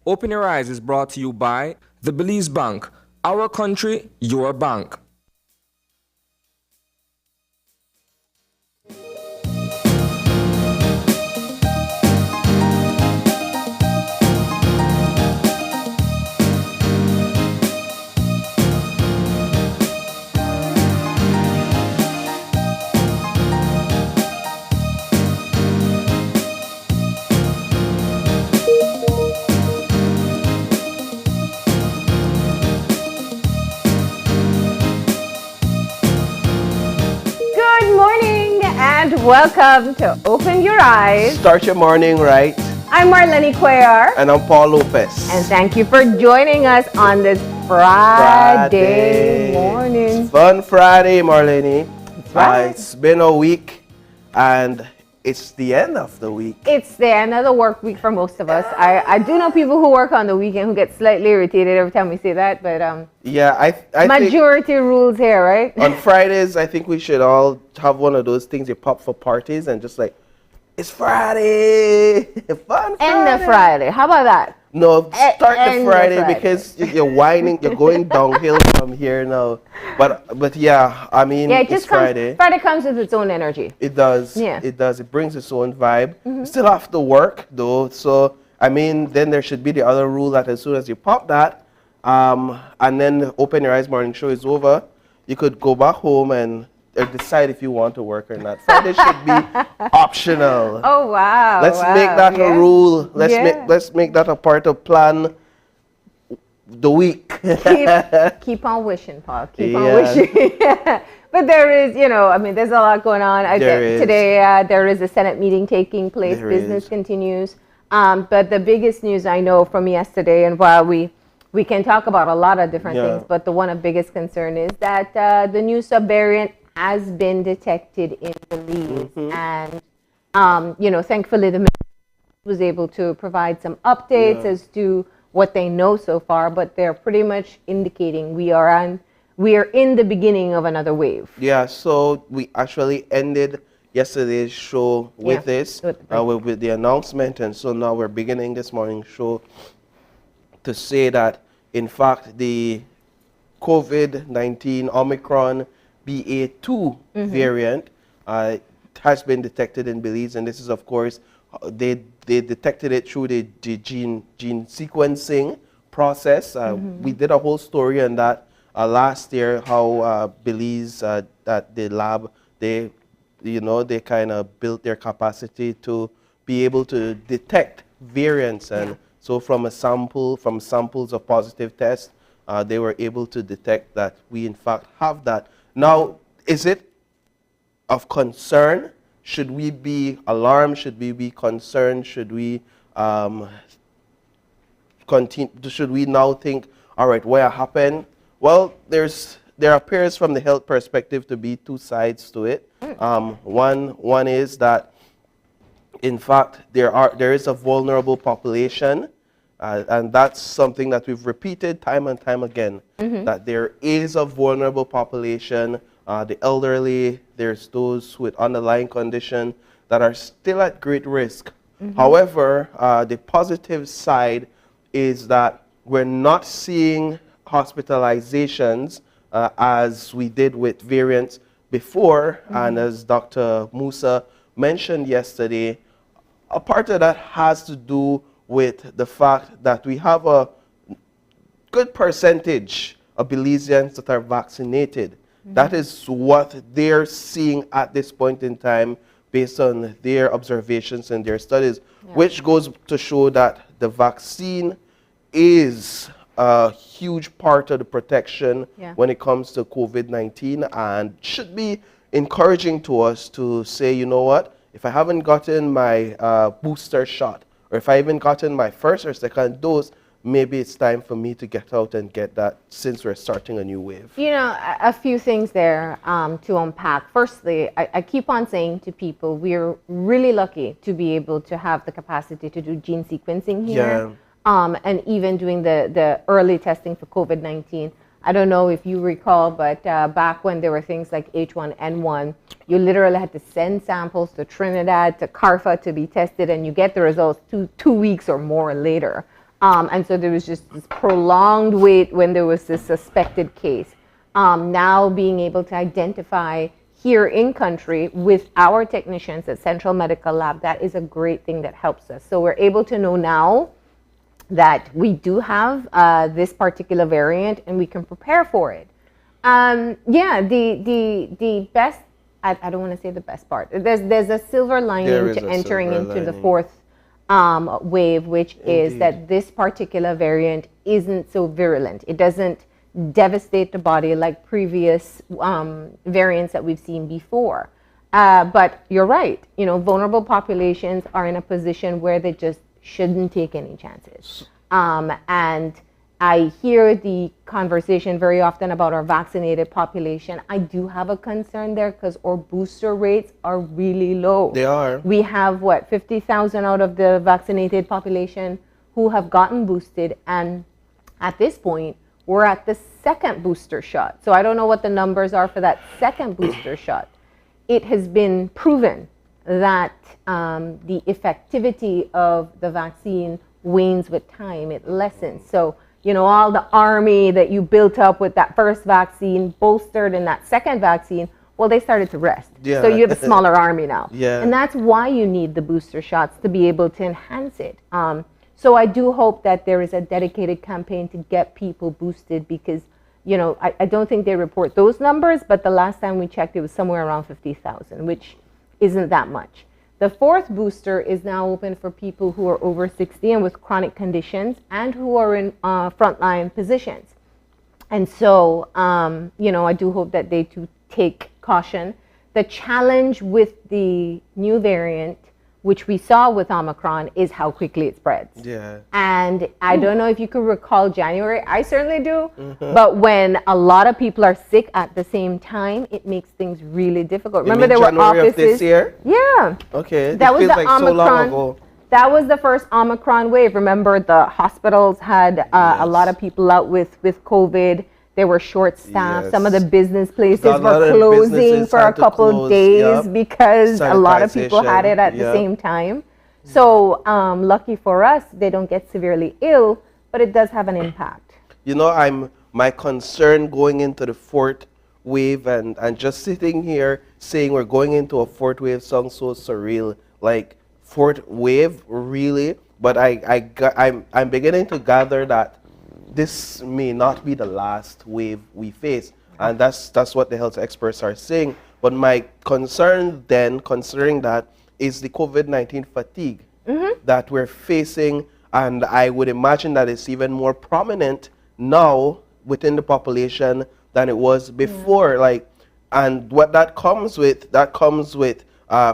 Open Your Eyes is brought to you by the Belize Bank. Our country, your bank. Good morning and welcome to Open Your Eyes. Start your morning right. I'm Marlene Cuellar. And I'm Paul Lopez. And thank you for joining us on this Friday morning. Fun Friday, Marlene. That's right. It's been a week and it's the end of the week. It's the end of the work week for most of us. I do know people who work on the weekend who get slightly irritated every time we say that, but Yeah, I majority rules here, right? think on Fridays, I think we should all have one of those things you pop for parties and just like, it's Friday, fun Friday. End of Friday. How about that? No, start End the of Friday Friday. because you're whining, you're going downhill from here now. But yeah, I mean, Yeah, it it's just Friday. comes. Friday comes with its own energy. It does. Yeah. It does. It brings its own vibe. Still have to work though. So I mean, then there should be the other rule that as soon as you pop that, and then the Open Your Eyes morning show is over, you could go back home and decide if you want to work or not. Friday should be optional. Oh wow! Let's wow. make that Yeah. a rule. Yeah. Let's make that a part of plan the week. Keep on wishing, Paul. Keep Yeah. on wishing. But there is, I mean, there's a lot going on. Today, there is a Senate meeting taking place. There Business is. continues. But the biggest news I know from yesterday, and while we can talk about a lot of different Yeah. things, but the one of biggest concern is that the new subvariant has been detected in Belize. And, thankfully, the ministry was able to provide some updates Yeah. as to what they know so far, but they're pretty much indicating we are in the beginning of another wave. Yeah, so we actually ended yesterday's show with Yeah, this, with with the announcement, and so now we're beginning this morning's show to say that, in fact, the COVID-19 Omicron BA2 variant has been detected in Belize, and this is, of course, they detected it through the gene sequencing process. We did a whole story on that last year, how Belize, that the lab, they kind of built their capacity to be able to detect variants. And so from samples of positive tests, they were able to detect that we in fact have that. Now, is it of concern? Should we be alarmed? Should we be concerned? Should we continue? Should we now think, all right, what happened? Well, there appears from the health perspective to be two sides to it. One is that, in fact, there is a vulnerable population, and that's something that we've repeated time and time again, that there is a vulnerable population, the elderly, there's those with underlying condition that are still at great risk. However, the positive side is that we're not seeing hospitalizations as we did with variants before, and as Dr. Musa mentioned yesterday, a part of that has to do with the fact that we have a good percentage of Belizeans that are vaccinated. That is what they're seeing at this point in time based on their observations and their studies, which goes to show that the vaccine is a huge part of the protection when it comes to COVID-19, and should be encouraging to us to say, you know what, if I haven't gotten my booster shot, or if I haven't gotten my first or second dose, maybe it's time for me to get out and get that, since we're starting a new wave. A few things there to unpack. Firstly, I keep on saying to people, we're really lucky to be able to have the capacity to do gene sequencing here. And even doing the early testing for COVID-19. I don't know if you recall, but back when there were things like H1N1, you literally had to send samples to Trinidad, to CARFA to be tested, and you get the results two weeks or more later. And so there was just this prolonged wait when there was this suspected case. Now being able to identify here in country with our technicians at Central Medical Lab, that is a great thing that helps us. So we're able to know now that we do have this particular variant and we can prepare for it. The best, I don't want to say the best part. There's a silver lining to entering into the fourth wave, which is that this particular variant isn't so virulent. It doesn't devastate the body like previous variants that we've seen before. But you're right, vulnerable populations are in a position where they just shouldn't take any chances. And I hear the conversation very often about our vaccinated population. I do have a concern there because our booster rates are really low. They are. We have, 50,000 out of the vaccinated population who have gotten boosted. And at this point, we're at the second booster shot. So I don't know what the numbers are for that second booster shot. It has been proven that the effectivity of the vaccine wanes with time. It lessens. So all the army that you built up with that first vaccine, bolstered in that second vaccine, well, they started to rest. Yeah. So you have a smaller army now. Yeah. And that's why you need the booster shots to be able to enhance it. So I do hope that there is a dedicated campaign to get people boosted because, I don't think they report those numbers, but the last time we checked, it was somewhere around 50,000, which isn't that much. The fourth booster is now open for people who are over 60 and with chronic conditions and who are in frontline positions. And so, I do hope that they do take caution. The challenge with the new variant, which we saw with Omicron, is how quickly it spreads. Yeah. And I don't know if you could recall January. I certainly do. But when a lot of people are sick at the same time, it makes things really difficult. Remember, there were January offices. Of this year? Yeah. Okay. That was the like Omicron. So long ago. That was the first Omicron wave. Remember, the hospitals had a lot of people out with COVID. They were short-staffed. Yes. Some of the business places A lot were of closing businesses for a had to couple close, days because a lot of people had it at Sanitization, the same time. So lucky for us, they don't get severely ill, but it does have an impact. My concern going into the fourth wave and just sitting here saying we're going into a fourth wave sounds so surreal. Like, fourth wave, really? But I'm beginning to gather that this may not be the last wave we face. And that's what the health experts are saying. But my concern then, considering that, is the COVID-19 fatigue that we're facing. And I would imagine that it's even more prominent now within the population than it was before. And what that comes with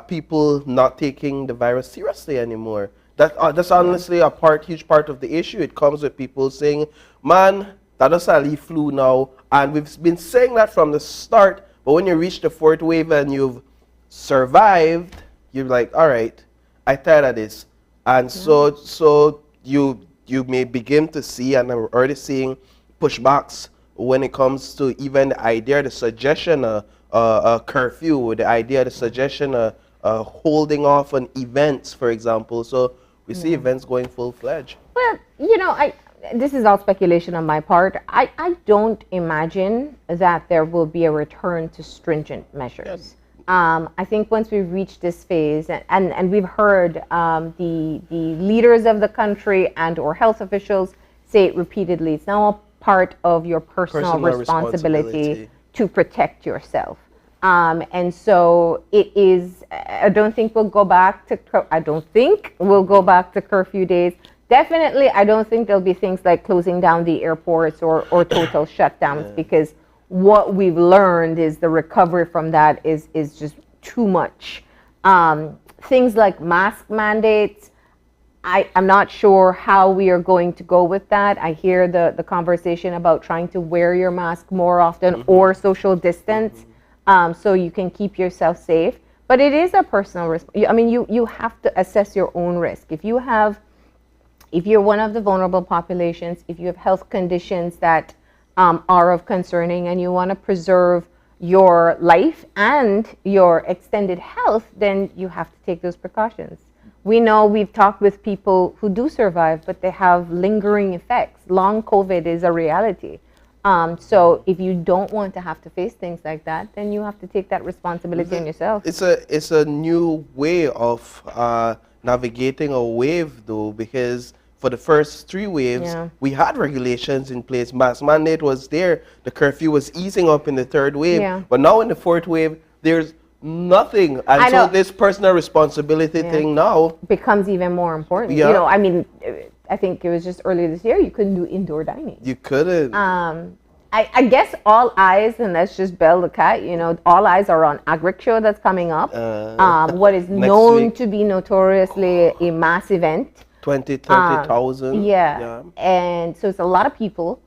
people not taking the virus seriously anymore. That's honestly a huge part of the issue. It comes with people saying, man, that is a flu now. And we've been saying that from the start, but when you reach the fourth wave and you've survived, you're like, all right, I'm tired of this. And so you may begin to see, and I'm already seeing pushbacks when it comes to even the idea, the suggestion of a curfew, the idea, the suggestion of holding off on events, for example. So we see events going full-fledged. Well, this is all speculation on my part. I don't imagine that there will be a return to stringent measures. Yes. I think once we reach this phase, and we've heard the leaders of the country and or health officials say it repeatedly, it's now a part of your personal responsibility to protect yourself. And so it is, I don't think we'll go back to curfew days. Definitely, I don't think there'll be things like closing down the airports or total shutdowns, because what we've learned is the recovery from that is just too much. Things like mask mandates, I'm not sure how we are going to go with that. I hear the conversation about trying to wear your mask more often or social distance so you can keep yourself safe. But it is a personal risk. I mean, you have to assess your own risk. If you're one of the vulnerable populations, if you have health conditions that are of concerning and you want to preserve your life and your extended health, then you have to take those precautions. We know we've talked with people who do survive, but they have lingering effects. Long COVID is a reality. So if you don't want to have to face things like that, then you have to take that responsibility on yourself. It's a new way of navigating a wave, though, because for the first 3 waves, we had regulations in place. Mask mandate was there. The curfew was easing up in the 3rd wave. Yeah. But now in the 4th wave, there's nothing. And so this personal responsibility thing now becomes even more important. Yeah. You know, I mean, I think it was just earlier this year, you couldn't do indoor dining. You couldn't. I guess all eyes, and let's just bell the cat, you know, all eyes are on Agric Show that's coming up. What is known week. to be notoriously a mass event. 30,000. Yeah. And so it's a lot of people.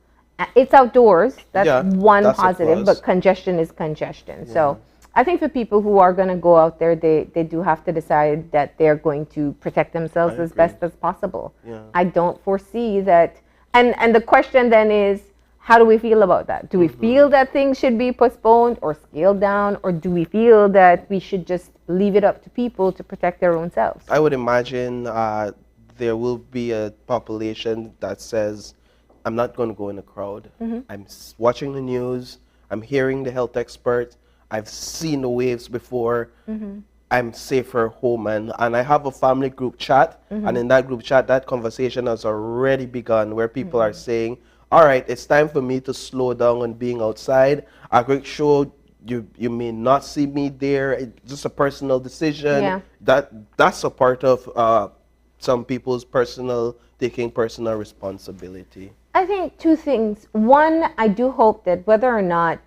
It's outdoors. That's one that's a positive, plus. but congestion is congestion. So I think for people who are going to go out there, they do have to decide that they're going to protect themselves as best as possible. Yeah. I don't foresee that. And the question then is, how do we feel about that? Do we feel that things should be postponed or scaled down, or do we feel that we should just leave it up to people to protect their own selves? I would imagine there will be a population that says, I'm not going to go in a crowd. I'm watching the news. I'm hearing the health experts. I've seen the waves before. I'm safer home. And I have a family group chat. And in that group chat, that conversation has already begun where people are saying, all right, it's time for me to slow down on being outside. Agric Show, you may not see me there. It's just a personal decision. Yeah. That's a part of some people's taking personal responsibility. I think 2 things. One, I do hope that whether or not,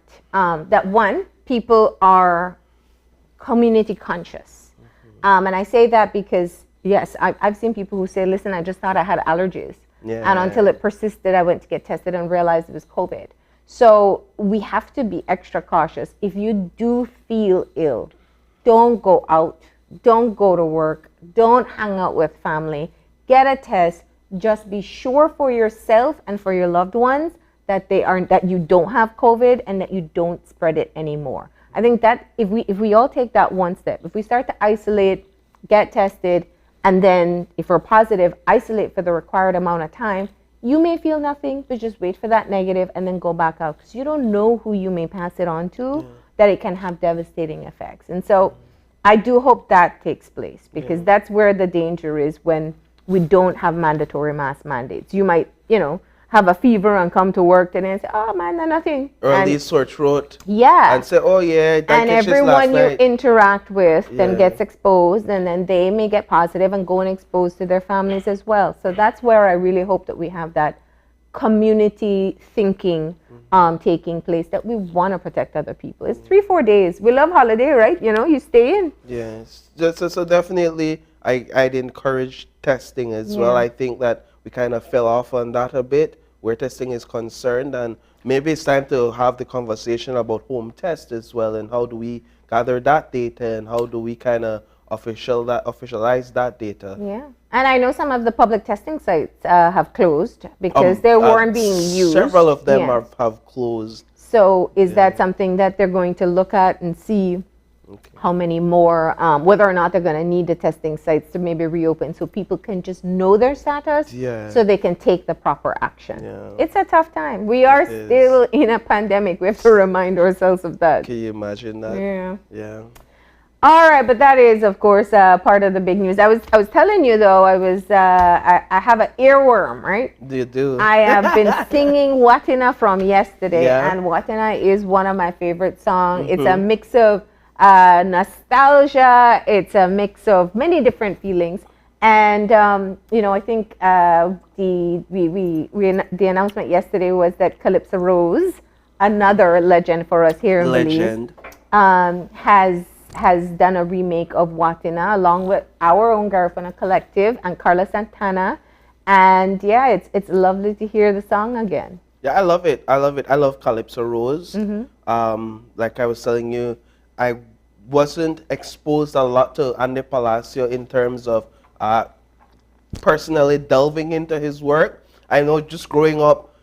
people are community conscious. And I say that because, yes, I've seen people who say, listen, I just thought I had allergies. Yeah. And until it persisted, I went to get tested and realized it was COVID. So we have to be extra cautious. If you do feel ill, don't go out. Don't go to work. Don't hang out with family. Get a test. Just be sure for yourself and for your loved ones that you don't have COVID and that you don't spread it anymore. I think that if we all take that one step, if we start to isolate, get tested, and then if we're positive, isolate for the required amount of time, you may feel nothing, but just wait for that negative and then go back out, because you don't know who you may pass it on to, that it can have devastating effects. And so I do hope that takes place, because that's where the danger is when we don't have mandatory mask mandates. You might, have a fever and come to work and then say, oh man, nothing. Or at least sore throat. Yeah. And say, oh yeah, that and catches everyone last you night. interact with then Yeah. gets exposed, and then they may get positive and go and expose to their families as well. So that's where I really hope that we have that community thinking taking place, that we want to protect other people. It's 3-4 days. We love holiday, right? You stay in. Yes. So definitely I'd encourage testing as well. I think that we kind of fell off on that a bit where testing is concerned, and maybe it's time to have the conversation about home test as well, and how do we gather that data, and how do we kind of officialize that data. Yeah. And I know some of the public testing sites have closed because they weren't being used. Several of them Yes. have closed. So is that something that they're going to look at and see how many more, whether or not they're going to need the testing sites to maybe reopen so people can just know their status, so they can take the proper action. Yeah. It's a tough time. We are still in a pandemic. We have to remind ourselves of that. Can you imagine that? Yeah. Yeah. All right, but that is, of course, part of the big news. I was telling you though, I have an earworm, right? You do. I have been singing Watina from yesterday, Yeah. and Watina is one of my favorite songs. It's a mix of nostalgia. It's a mix of many different feelings, and I think the announcement yesterday was that Calypso Rose, another legend for us here in Legend. Belize, has done a remake of Watina along with our own Garifuna Collective and Carla Santana, and it's lovely to hear the song again. Yeah, I love it. I love Calypso Rose. Like I was telling you, I wasn't exposed a lot to Andy Palacio in terms of personally delving into his work. I know just growing up,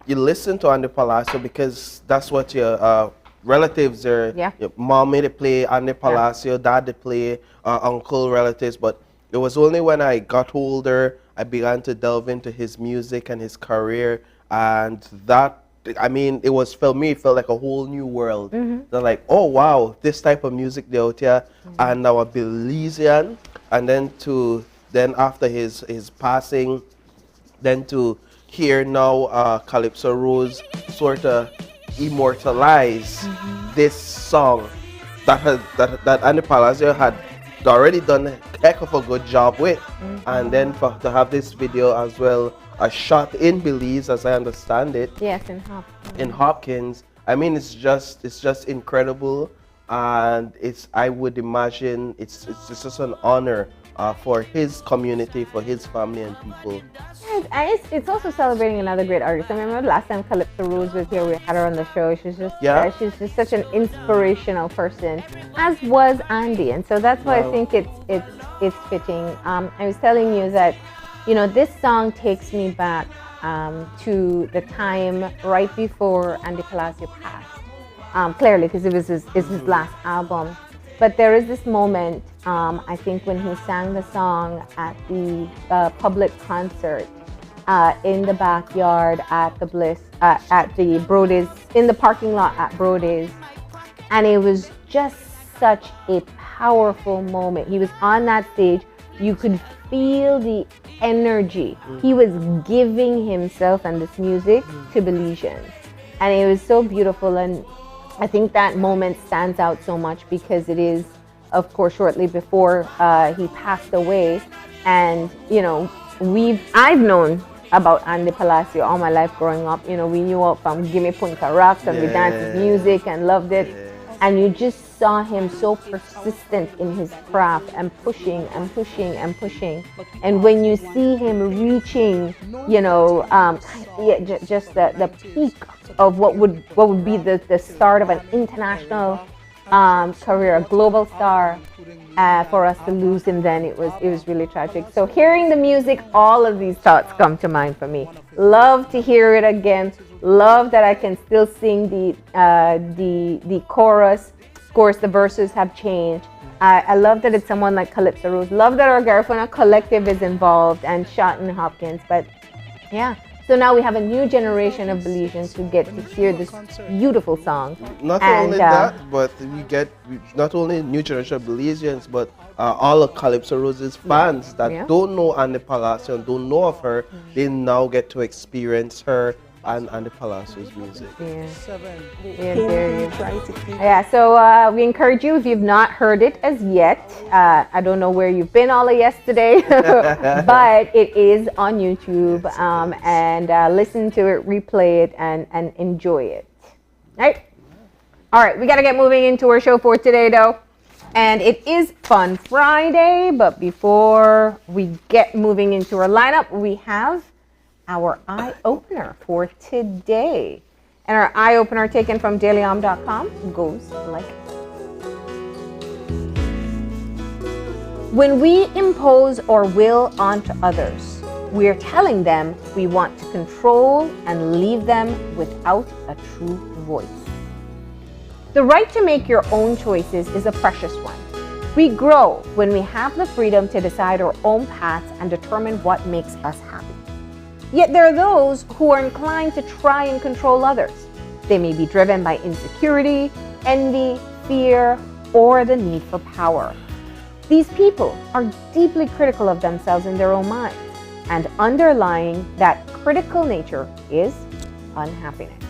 you listen to Andy Palacio because that's what your relatives are. Yeah. Your mom made it play Andy Palacio, dad they play, uncle, relatives. But It was only when I got older, I began to delve into his music and his career, and that, I mean, it was, for me, it felt like a whole new world. They're like, oh wow, this type of music they out here, and now a Belizean, and then after his passing, then to hear now Calypso Rose sort of immortalize this song that Andy Palacio had already done a heck of a good job with, and then to have this video as well, a shot in Belize, as I understand it. Yes, in Hopkins. In Hopkins. I mean, it's just incredible, and I would imagine it's just an honor for his community, for his family and people. And it's also celebrating another great artist. I remember last time Calypso Rose was here, we had her on the show. She's just she's such an inspirational person, as was Andy, and so that's why I think it's fitting. I was telling you that, you know, this song takes me back to the time right before Andy Palacio passed. Clearly, because it was his last album. But there is this moment, I think, when he sang the song at the public concert in the backyard at the at the Brody's, in the parking lot at Brody's. And it was just such a powerful moment. He was on that stage. You could feel the energy. He was giving himself and this music to Belizeans. And it was so beautiful. And I think that moment stands out so much because it is, of course, shortly before he passed away. And, you know, I've known about Andy Palacio all my life growing up. You know, we knew it from Gimme Punta Rocks, and we danced his music and loved it. And you just saw him so persistent in his craft and pushing and pushing and pushing. And when you see him reaching, you know, just the peak of what would be the start of an international career, a global star, for us to lose him, then it was really tragic. So hearing the music, all of these thoughts come to mind for me. Love to hear it again. Love that I can still sing the chorus. Of course, the verses have changed. I love that it's someone like Calypso Rose. Love that our Garifuna collective is involved, and Shotton Hopkins. But yeah, so now we have a new generation of Belizeans who get to hear this beautiful song. Not only that, but we get not only new generation of Belizeans, but all of Calypso Rose's fans that don't know Andy Palacio and don't know of her, they now get to experience her and Andy Palacio's music. So we encourage you, if you've not heard it as yet, I don't know where you've been all of yesterday, but it is on YouTube, and listen to it, replay it, and enjoy it. All right, we got to get moving into our show for today, though. And it is Fun Friday, but before we get moving into our lineup, we have our eye opener for today. And our eye opener, taken from dailyom.com, goes like this. When we impose our will onto others, we are telling them we want to control and leave them without a true voice. The right to make your own choices is a precious one. We grow when we have the freedom to decide our own paths and determine what makes us happy. Yet there are those who are inclined to try and control others. They may be driven by insecurity, envy, fear, or the need for power. These people are deeply critical of themselves in their own minds, and underlying that critical nature is unhappiness.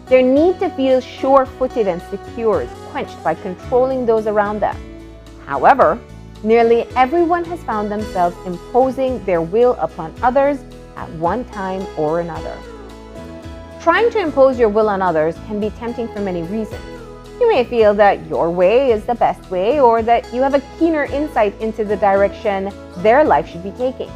Their need to feel sure-footed and secure is quenched by controlling those around them. However, nearly everyone has found themselves imposing their will upon others at one time or another. Trying to impose your will on others can be tempting for many reasons. You may feel that your way is the best way, or that you have a keener insight into the direction their life should be taking.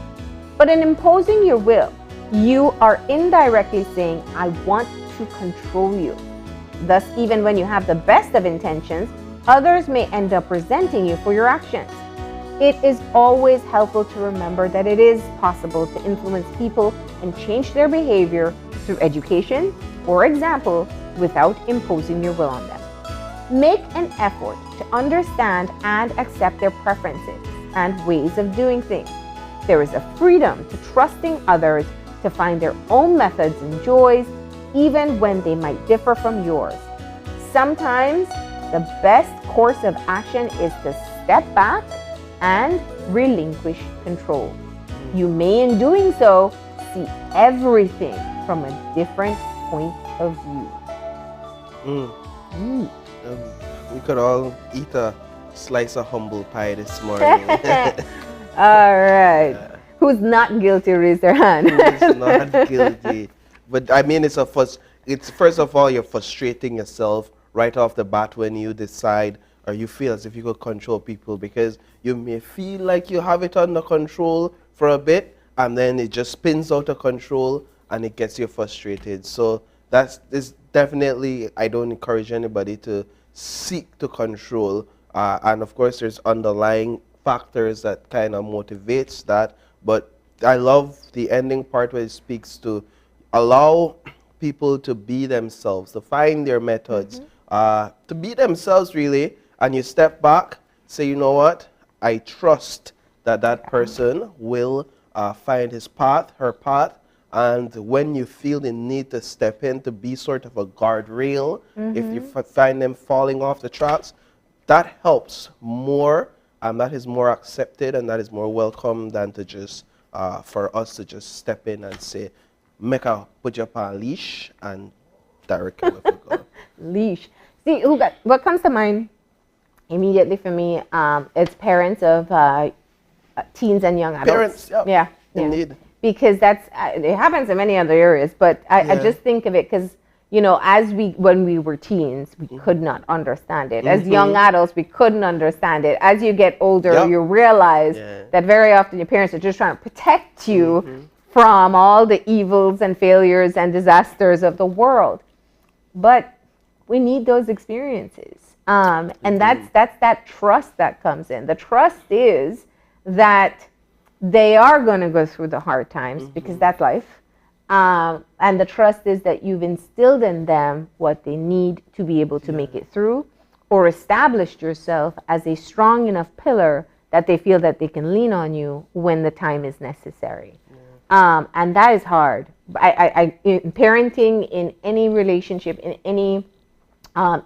But in imposing your will, you are indirectly saying, I want to control you. Thus, even when you have the best of intentions, others may end up resenting you for your actions. It is always helpful to remember that it is possible to influence people and change their behavior through education or example without imposing your will on them. Make an effort to understand and accept their preferences and ways of doing things. There is a freedom to trusting others to find their own methods and joys, even when they might differ from yours. Sometimes the best course of action is to step back and relinquish control. You may, in doing so, see everything from a different point of view. We could all eat a slice of humble pie this morning. All right. Who's not guilty? Raise their hand. Who's not guilty? But I mean, it's first of all, you're frustrating yourself right off the bat when you decide or you feel as if you could control people, because you may feel like you have it under control for a bit and then it just spins out of control and it gets you frustrated. So that's definitely, I don't encourage anybody to seek to control. And of course, there's underlying factors that kind of motivates that. But I love the ending part where it speaks to allow people to be themselves, to find their methods, to be themselves really. And you step back, say, you know what? I trust that that person will find his path, her path. And when you feel the need to step in to be sort of a guardrail, if you find them falling off the tracks, that helps more, and that is more accepted, and that is more welcome than to just, for us to just step in and say, make a put you up on a leash and direct you where to go. Leash. See, what comes to mind immediately for me, it's parents of teens and young adults. Parents, yeah. Indeed. Because that's, it happens in many other areas, but I just think of it because, you know, when we were teens, we could not understand it. As young adults, we couldn't understand it. As you get older, you realize that very often your parents are just trying to protect you from all the evils and failures and disasters of the world. But we need those experiences. And that's that trust that comes in. The trust is that they are going to go through the hard times because that's life. And the trust is that you've instilled in them what they need to be able to make it through, or established yourself as a strong enough pillar that they feel that they can lean on you when the time is necessary. And that is hard. In parenting, in any relationship, in any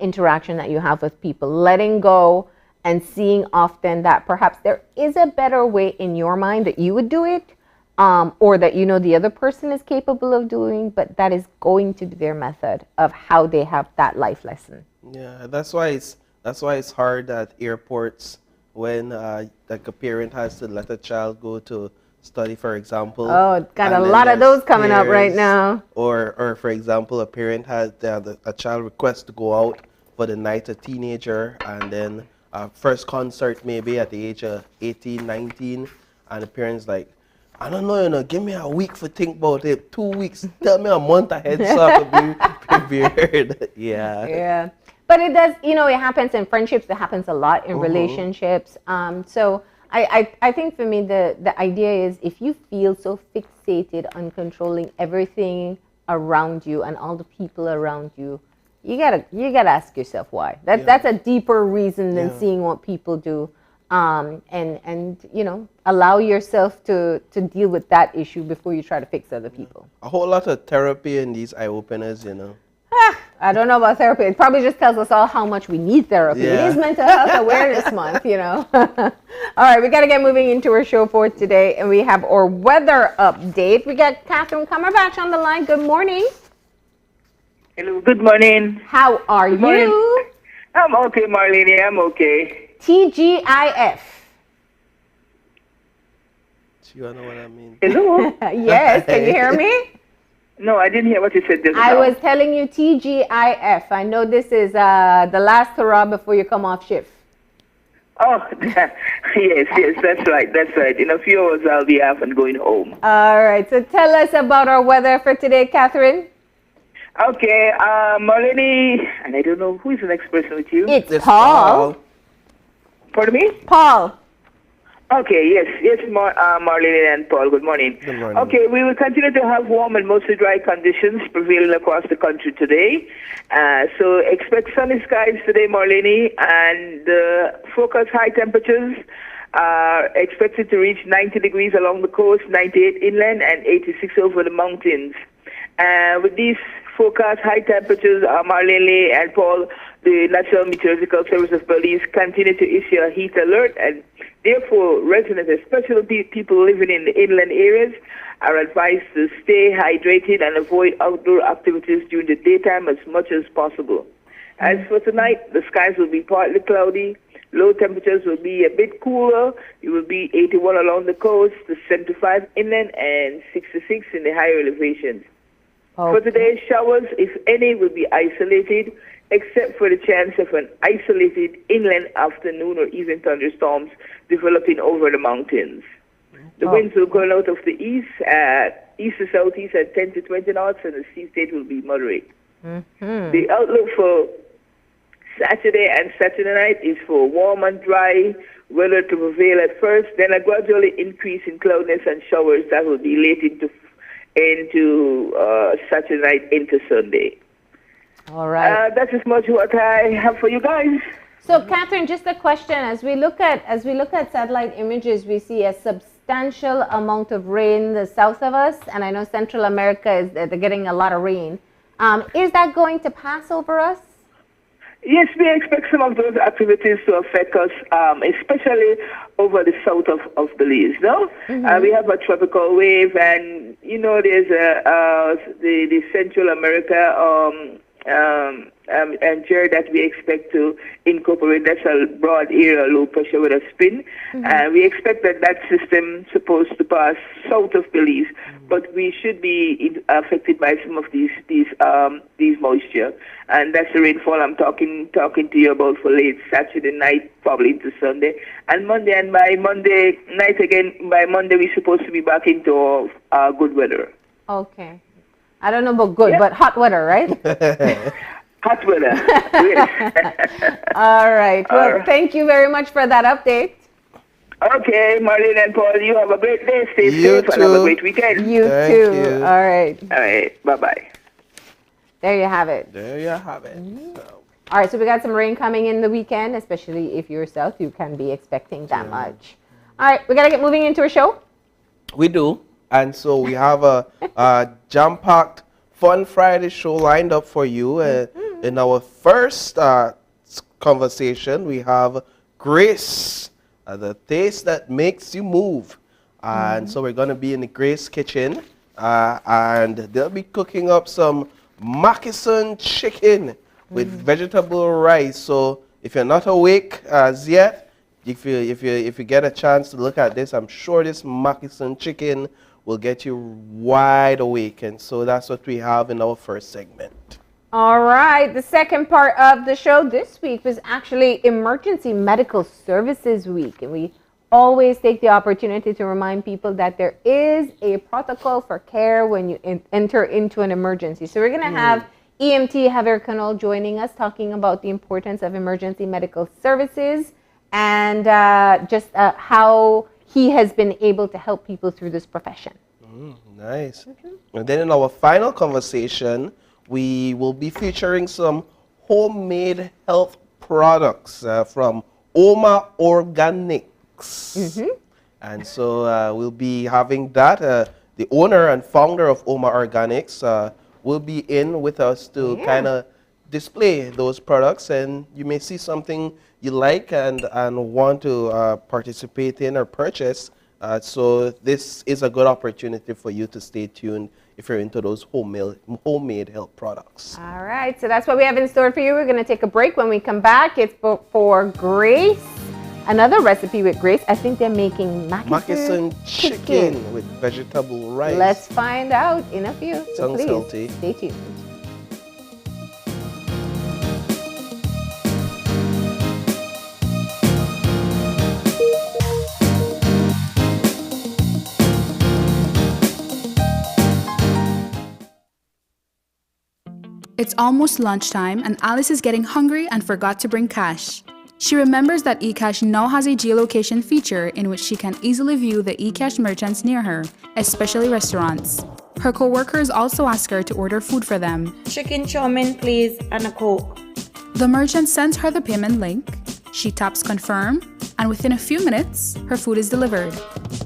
interaction that you have with people, letting go and seeing often that perhaps there is a better way in your mind that you would do it, or that you know the other person is capable of doing, but that is going to be their method of how they have that life lesson. Yeah, that's why it's hard at airports when like a parent has to let a child go to study, for example. Oh, got a lot of those coming up right now. Or for example, a parent has a child requests to go out for the night, a teenager, and then first concert maybe at the age of 18, 19, and the parents like, I don't know, give me a week for think about it, 2 weeks, tell me a month ahead so I can be prepared. Yeah. But it does, it happens in friendships, it happens a lot in relationships. So I think for me, the idea is if you feel so fixated on controlling everything around you and all the people around you, you gotta ask yourself why. That's a deeper reason than seeing what people do, and allow yourself to deal with that issue before you try to fix other people. A whole lot of therapy in these eye openers, I don't know about therapy. It probably just tells us all how much we need therapy. It is Mental Health Awareness Month, All right, we got to get moving into our show for today, and we have our weather update. We got Catherine Cumberbatch on the line. Good morning. Hello, good morning. How are you? Morning. I'm okay, Marlene. I'm okay. TGIF. Do you know what I mean? Hello? Yes, can you hear me? No, I didn't hear what you said just I now. was telling you TGIF. I know this is the last hurrah before you come off shift. Oh, yes, that's right. In a few hours, I'll be off and going home. All right, so tell us about our weather for today, Catherine. Okay, Marlene, and I don't know who is the next person with you. It's Paul. Pardon me? Paul. Okay, yes, Marlene and Paul, good morning. Good morning. Okay, we will continue to have warm and mostly dry conditions prevailing across the country today. So expect sunny skies today, Marlene, and focus high temperatures are expected to reach 90 degrees along the coast, 98 inland, and 86 over the mountains. With these forecast high temperatures, Marlene Lee and Paul, the National Meteorological Service of Belize, continue to issue a heat alert, and therefore residents, especially people living in the inland areas, are advised to stay hydrated and avoid outdoor activities during the daytime as much as possible. As for tonight, the skies will be partly cloudy. Low temperatures will be a bit cooler. It will be 81 along the coast, to 75 inland, and 66 in the higher elevations. For today, showers, if any, will be isolated, except for the chance of an isolated inland afternoon or even thunderstorms developing over the mountains. The winds will go out of the east to southeast at 10 to 20 knots, and the sea state will be moderate. The outlook for Saturday and Saturday night is for warm and dry weather to prevail at first, then a gradually increase in cloudiness and showers that will be late into Saturday night into Sunday. All right. That's as much what I have for you guys. So, Catherine, just a question: as we look at satellite images, we see a substantial amount of rain in the south of us, and I know Central America they're getting a lot of rain. Is that going to pass over us? Yes, we expect some of those activities to affect us, especially over the south of Belize. No, we have a tropical wave, and there's the Central America and Jared that we expect to incorporate. That's a broad area low pressure with a spin. We expect that system supposed to pass south of Belize, but we should be affected by some of these moisture, and that's the rainfall I'm talking to you about for late Saturday night, probably into Sunday and Monday. And by Monday night again, by Monday we're supposed to be back into good weather. Okay. I don't know about good, but hot weather, right? Hot weather. Yes. All right. Well, thank you very much for that update. Okay, Marlene and Paul, you have a great day. Stay safe and have a great weekend. You too. All right. All right. Bye-bye. There you have it. There you have it. All right, so we got some rain coming in the weekend, especially if you're south, you can be expecting that much. All right, we got to get moving into our show. We do. And so we have a jam-packed, fun Friday show lined up for you. In our first conversation, we have Grace, the taste that makes you move. And so we're going to be in the Grace kitchen, and they'll be cooking up some moccasin chicken with vegetable rice. So if you're not awake as yet, if you get a chance to look at this, I'm sure this moccasin chicken will get you wide awake. And so that's what we have in our first segment. All right, the second part of the show this week was actually Emergency Medical Services Week. And we always take the opportunity to remind people that there is a protocol for care when you enter into an emergency. So we're going to have EMT Javier Canol joining us, talking about the importance of emergency medical services and just how he has been able to help people through this profession. Nice. And then in our final conversation, we will be featuring some homemade health products from Oma Organics. And so we'll be having that. The owner and founder of Oma Organics will be in with us to kind of display those products, and you may see something you like and want to participate in or purchase. So this is a good opportunity for you to stay tuned if you're into those homemade health products. All right, so that's what we have in store for you. We're going to take a break. When we come back, it's for Grace. Another recipe with Grace. I think they're making moccasin chicken with vegetable rice. Let's find out in a few. So Sounds please, healthy. stay tuned. It's almost lunchtime and Alice is getting hungry and forgot to bring cash. She remembers that eCash now has a geolocation feature in which she can easily view the eCash merchants near her, especially restaurants. Her co-workers also ask her to order food for them. Chicken chow mein, please, and a Coke. The merchant sends her the payment link. She taps confirm, and within a few minutes, her food is delivered.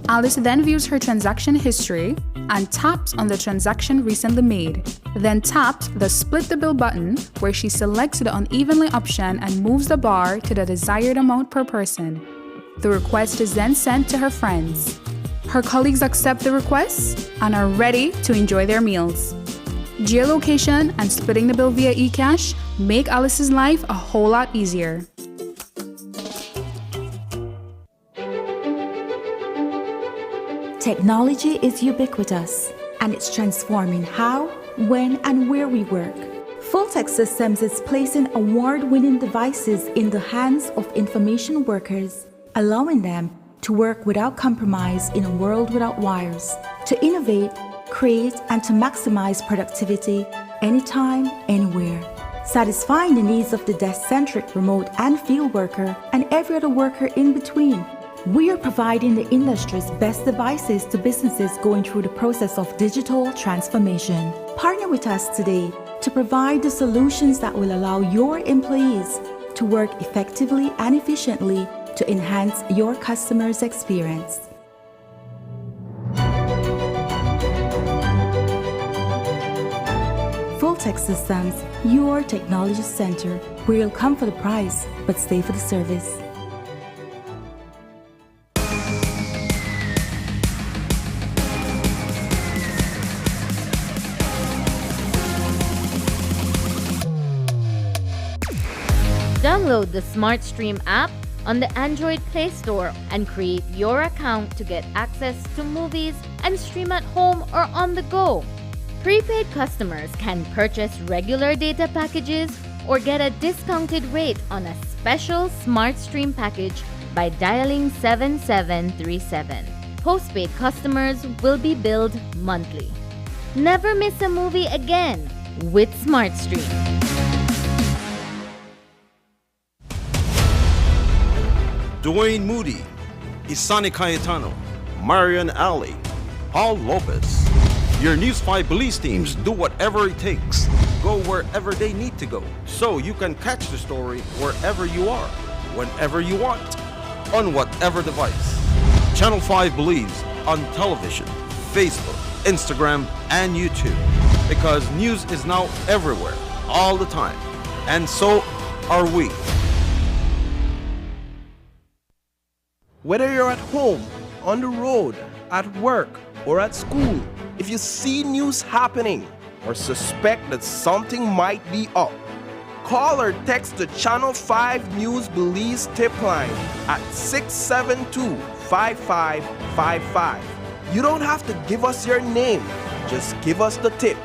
Alice then views her transaction history and taps on the transaction recently made, then taps the Split the Bill button where she selects the unevenly option and moves the bar to the desired amount per person. The request is then sent to her friends. Her colleagues accept the request and are ready to enjoy their meals. Geolocation and splitting the bill via eCash make Alice's life a whole lot easier. Technology is ubiquitous, and it's transforming how, when, and where we work. Fulltech Systems is placing award-winning devices in the hands of information workers, allowing them to work without compromise in a world without wires, to innovate, create, and to maximize productivity anytime, anywhere, satisfying the needs of the desk-centric remote and field worker and every other worker in between. We are providing the industry's best devices to businesses going through the process of digital transformation. Partner with us today to provide the solutions that will allow your employees to work effectively and efficiently to enhance your customers' experience. Fulltech Systems, your technology center, where you'll come for the price, but stay for the service. Download the SmartStream app on the Android Play Store and create your account to get access to movies and stream at home or on the go. Prepaid customers can purchase regular data packages or get a discounted rate on a special SmartStream package by dialing 7737. Postpaid customers will be billed monthly. Never miss a movie again with SmartStream. Dwayne Moody, Isani Cayetano, Marian Ali, Paul Lopez. Your News 5 Police teams do whatever it takes, go wherever they need to go, so you can catch the story wherever you are, whenever you want, on whatever device. Channel 5 believes on television, Facebook, Instagram, and YouTube, because news is now everywhere, all the time, and so are we. Whether you're at home, on the road, at work, or at school, if you see news happening or suspect that something might be up, call or text the Channel 5 News Belize tip line at 672-5555. You don't have to give us your name, just give us the tip.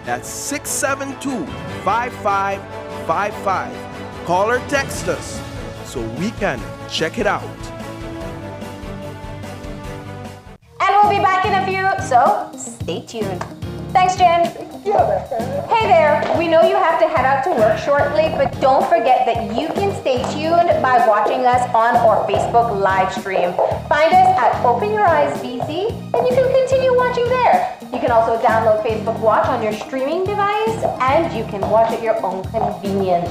That's 672-5555. Call or text us so we can check it out. And we'll be back in a few, so stay tuned. Thanks, Jen. Hey there, we know you have to head out to work shortly, but don't forget that you can stay tuned by watching us on our Facebook live stream. Find us at Open Your Eyes BC, and you can continue watching there. You can also download Facebook Watch on your streaming device, and you can watch at your own convenience.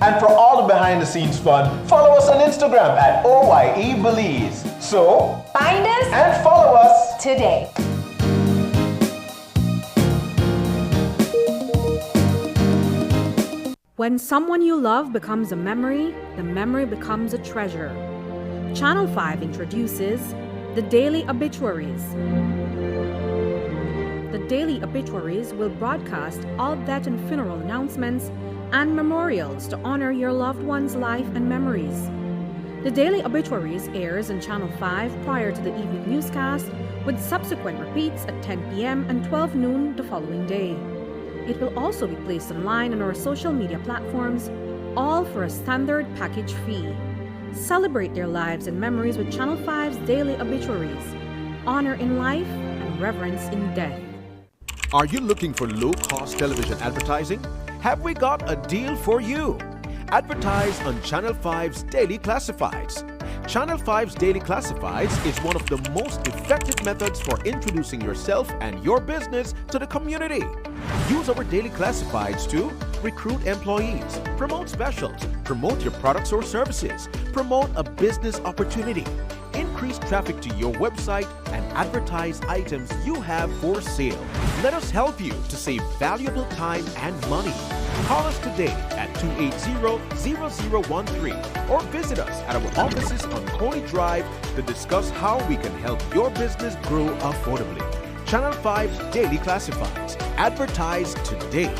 And for all the behind-the-scenes fun, follow us on Instagram at OYE Belize. So, find us and follow us today. When someone you love becomes a memory, the memory becomes a treasure. Channel 5 introduces the Daily Obituaries. The Daily Obituaries will broadcast all death and funeral announcements and memorials to honor your loved one's life and memories. The Daily Obituaries airs on Channel 5 prior to the evening newscast, with subsequent repeats at 10 p.m. and 12 noon the following day. It will also be placed online on our social media platforms, all for a standard package fee. Celebrate their lives and memories with Channel 5's Daily Obituaries. Honor in life and reverence in death. Are you looking for low-cost television advertising? Have we got a deal for you? Advertise on Channel 5's Daily Classifieds. Channel 5's Daily Classifieds is one of the most effective methods for introducing yourself and your business to the community. Use our Daily Classifieds to recruit employees, promote specials, promote your products or services, promote a business opportunity, increase traffic to your website, and advertise items you have for sale. Let us help you to save valuable time and money. Call us today at 280-0013 or visit us at our offices on Coney Drive to discuss how we can help your business grow affordably. Channel 5 Daily Classifieds. Advertise today.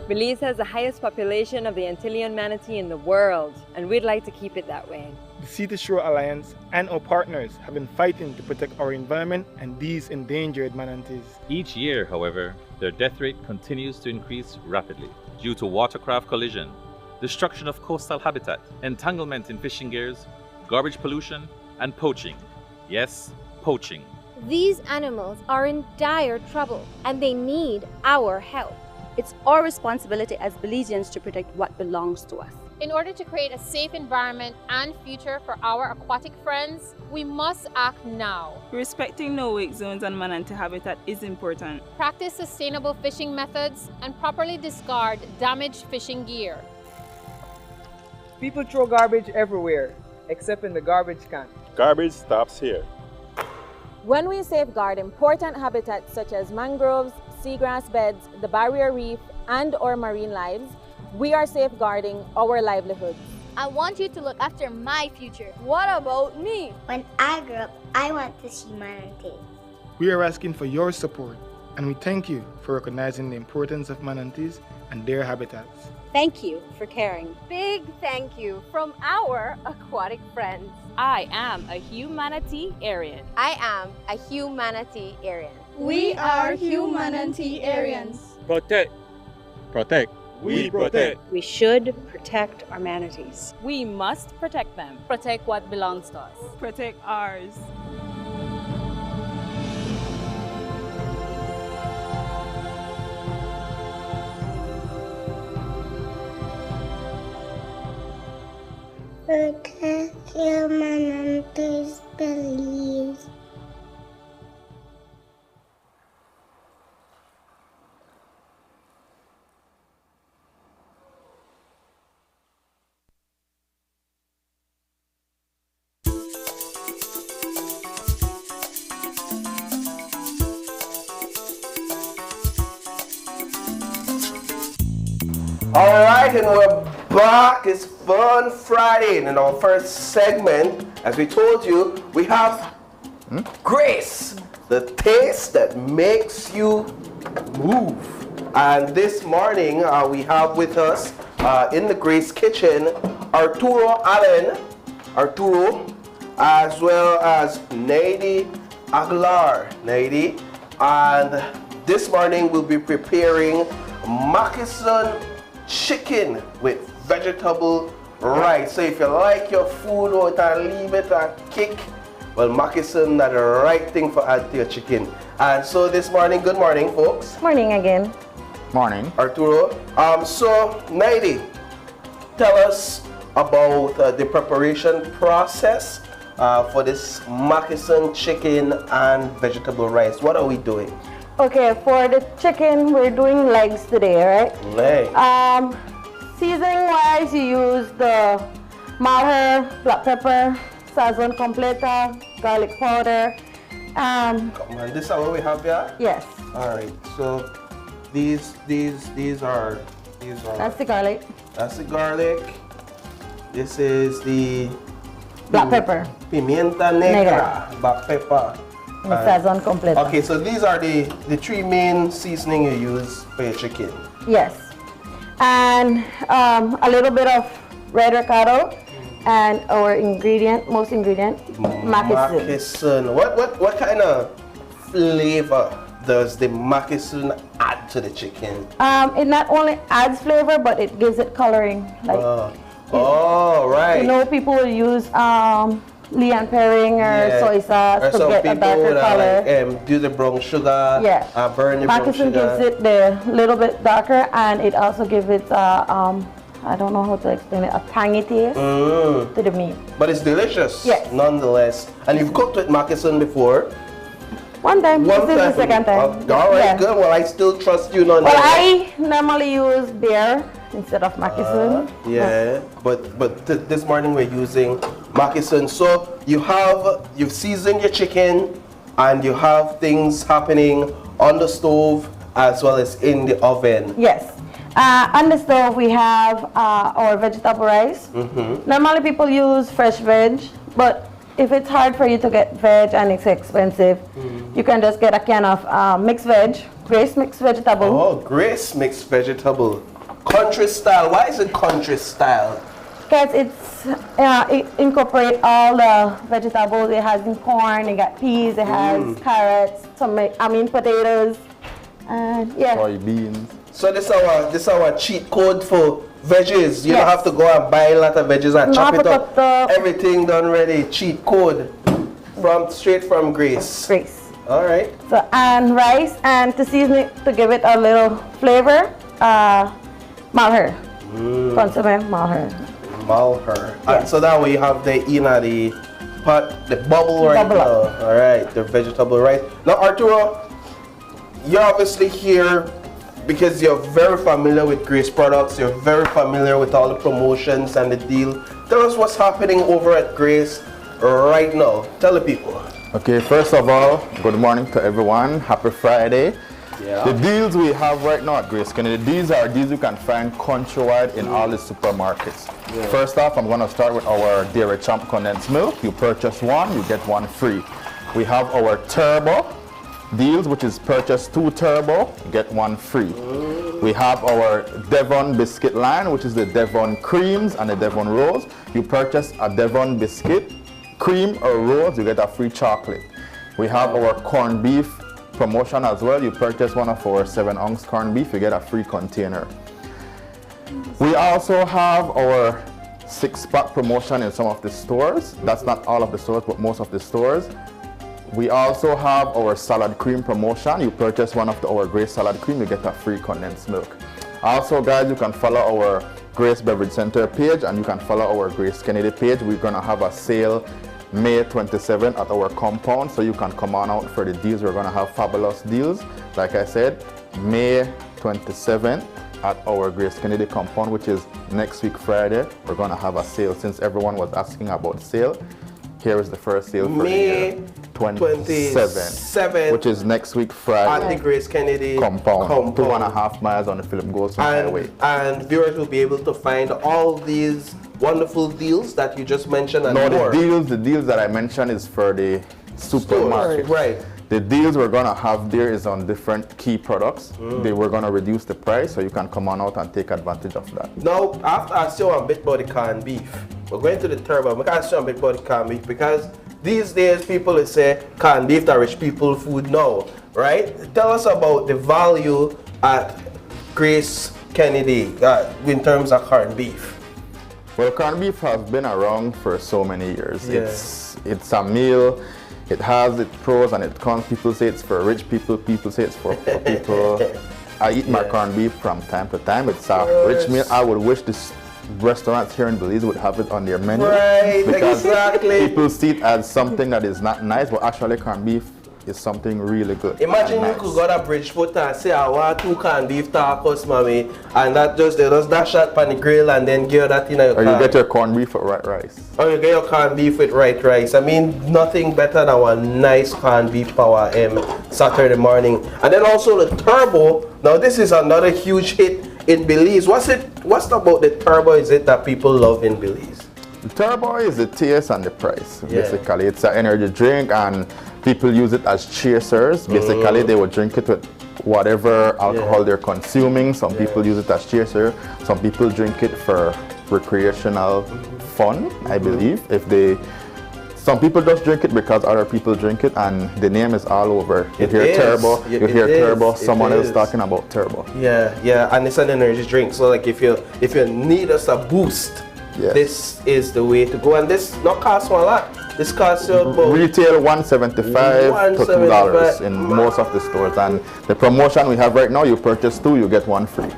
Belize has the highest population of the Antillean manatee in the world, and we'd like to keep it that way. The Sea to Shore Alliance and our partners have been fighting to protect our environment and these endangered manatees. Each year, however, their death rate continues to increase rapidly due to watercraft collision, destruction of coastal habitat, entanglement in fishing gears, garbage pollution, and poaching. Yes, poaching. These animals are in dire trouble and they need our help. It's our responsibility as Belizeans to protect what belongs to us. In order to create a safe environment and future for our aquatic friends, we must act now. Respecting no-wake zones and manatee habitat is important. Practice sustainable fishing methods and properly discard damaged fishing gear. People throw garbage everywhere, except in the garbage can. Garbage stops here. When we safeguard important habitats such as mangroves, seagrass beds, the barrier reef, and our marine lives, we are safeguarding our livelihoods. I want you to look after my future. What about me? When I grow up, I want to see manatees. We are asking for your support, and we thank you for recognizing the importance of manatees and their habitats. Thank you for caring. Big thank you from our aquatic friends. I am a humanitarian. I am a humanitarian. We are humanitarians. Protect. Protect. We protect. We should protect our manatees. We must protect them. Protect what belongs to us. Protect ours. Protect your manatees, Belize. All right, and we're back. It's Fun Friday. And in our first segment, as we told you, we have Grace, the taste that makes you move. And this morning, we have with us in the Grace Kitchen, Arturo Allen, as well as Nady Aguilar. Nady. And this morning, we'll be preparing moccasin chicken with vegetable rice. So if you like your food or to leave it a kick, well, moccasin is the right thing for add to your chicken. And so this morning, good morning, folks. Morning again. Morning. Arturo. So, Nady, tell us about the preparation process for this moccasin chicken and vegetable rice. What are we doing? Okay, for the chicken, we're doing legs today, right? Legs. Seasoning wise, you use the malher, black pepper, sazon completa, garlic powder. Come on, this is what we have here? Yes. All right. So these are. That's the garlic. That's the garlic. This is the black pepper. Pimienta negra. Black pepper. And sazon completa. Okay, so these are the three main seasoning you use for your chicken. Yes. And a little bit of red recado and our most ingredient, moccasin. Moccasin. What kind of flavor does the moccasin add to the chicken? It not only adds flavor, but it gives it coloring. Like, right. You know, people will use Leon Perring or soy sauce to get a darker color. Like, do the brown sugar, burn the brown sugar. Moccasin gives it the little bit darker, and it also gives it I don't know how to explain it, a tangy taste to the meat. But it's delicious, nonetheless. And you've cooked with moccasin before? One time. This is the second time. All right, good. Well, I still trust you nonetheless. Well, I normally use beer instead of moccasin. But this morning we're using moccasin. So you've seasoned your chicken, and you have things happening on the stove as well as in the oven. Yes. On the stove we have our vegetable rice. Normally people use fresh veg, but if it's hard for you to get veg and it's expensive, you can just get a can of mixed veg, Grace mixed vegetable. Oh, Grace mixed vegetable. Country style. Why is it country style? Because it incorporates all the vegetables. It has corn, it got peas, it has carrots, potatoes, and soybeans. So this is our cheat code for veggies. You don't have to go and buy a lot of veggies and chop it up. Everything done ready. Cheat code straight from Grace. Grace. All right. So and rice, and to season it to give it a little flavor, malher. Consomme malher. Malher. And so that way you have the pot, the bubble right now. All right, the vegetable rice. Now Arturo, you're obviously here because you're very familiar with Grace products. You're very familiar with all the promotions and the deal. Tell us what's happening over at Grace right now. Tell the people. Okay, first of all, good morning to everyone. Happy Friday. The deals we have right now at Grace Kennedy, these are deals you can find countrywide in all the supermarkets. First off, I'm going to start with our Dairy Champ condensed milk. You purchase one, you get one free. We have our Turbo deals, which is purchase 2 Turbo, get 1 free. We have our Devon biscuit line, which is the Devon creams and the Devon rolls. You purchase a Devon biscuit, cream or rolls, you get a free chocolate. We have our corned beef promotion as well. You purchase one of our 7-ounce corned beef, you get a free container. We also have our 6-pack promotion in some of the stores. That's not all of the stores, but most of the stores. We also have our salad cream promotion. You purchase one of our Grace salad cream, you get a free condensed milk. Also, guys, you can follow our Grace Beverage Center page, and you can follow our Grace Kennedy page. We're gonna have a sale May 27 at our compound, so you can come on out for the deals. We're gonna have fabulous deals. Like I said, May 27 at our Grace Kennedy compound, which is next week Friday. We're gonna have a sale. Since everyone was asking about sale, Here is the first sale for May the year. 27, which is next week Friday. At the Grace Kennedy compound. 2.5 miles on the Philip Goldsmith Highway. And viewers will be able to find all these wonderful deals that you just mentioned and more. The deals that I mentioned is for the supermarket. Right. The deals we're gonna have there is on different key products. We're gonna reduce the price, so you can come on out and take advantage of that. Now, after I still want a bit about the canned beef, we're going to the turbo. I can't still a bit about the canned beef because these days people will say canned beef that rich people food now, right? Tell us about the value at Grace Kennedy in terms of canned beef. Well, corned beef has been around for so many years. Yeah. It's a meal. It has its pros and its cons. People say it's for rich people. People say it's for poor people. I eat my corned beef from time to time. It's a rich meal. I would wish this restaurants here in Belize would have it on their menu. Right, because exactly. people see it as something that is not nice, but actually corned beef is something really good. Imagine you could go to Bridgefoot and say, I want 2 canned beef tacos, mommy, and that they just dash that on the grill and then give that in your Or you get your corned beef with white rice. Or you get your canned beef with white rice. I mean, nothing better than a nice canned beef power Saturday morning. And then also the turbo. Now this is another huge hit in Belize. What's about the turbo is it that people love in Belize? The turbo is the taste and the price, basically. It's an energy drink and people use it as chasers. Basically, they would drink it with whatever alcohol they're consuming. Some people use it as chaser. Some people drink it for recreational fun, I believe. Some people just drink it because other people drink it, and the name is all over. You hear turbo, you hear turbo, someone else talking about turbo. Yeah, and it's an energy drink. So like if you need us a boost, this is the way to go. And this not cost a lot. This costs about retail $175 to $2 in most of the stores. And the promotion we have right now, you purchase 2, you get 1 free.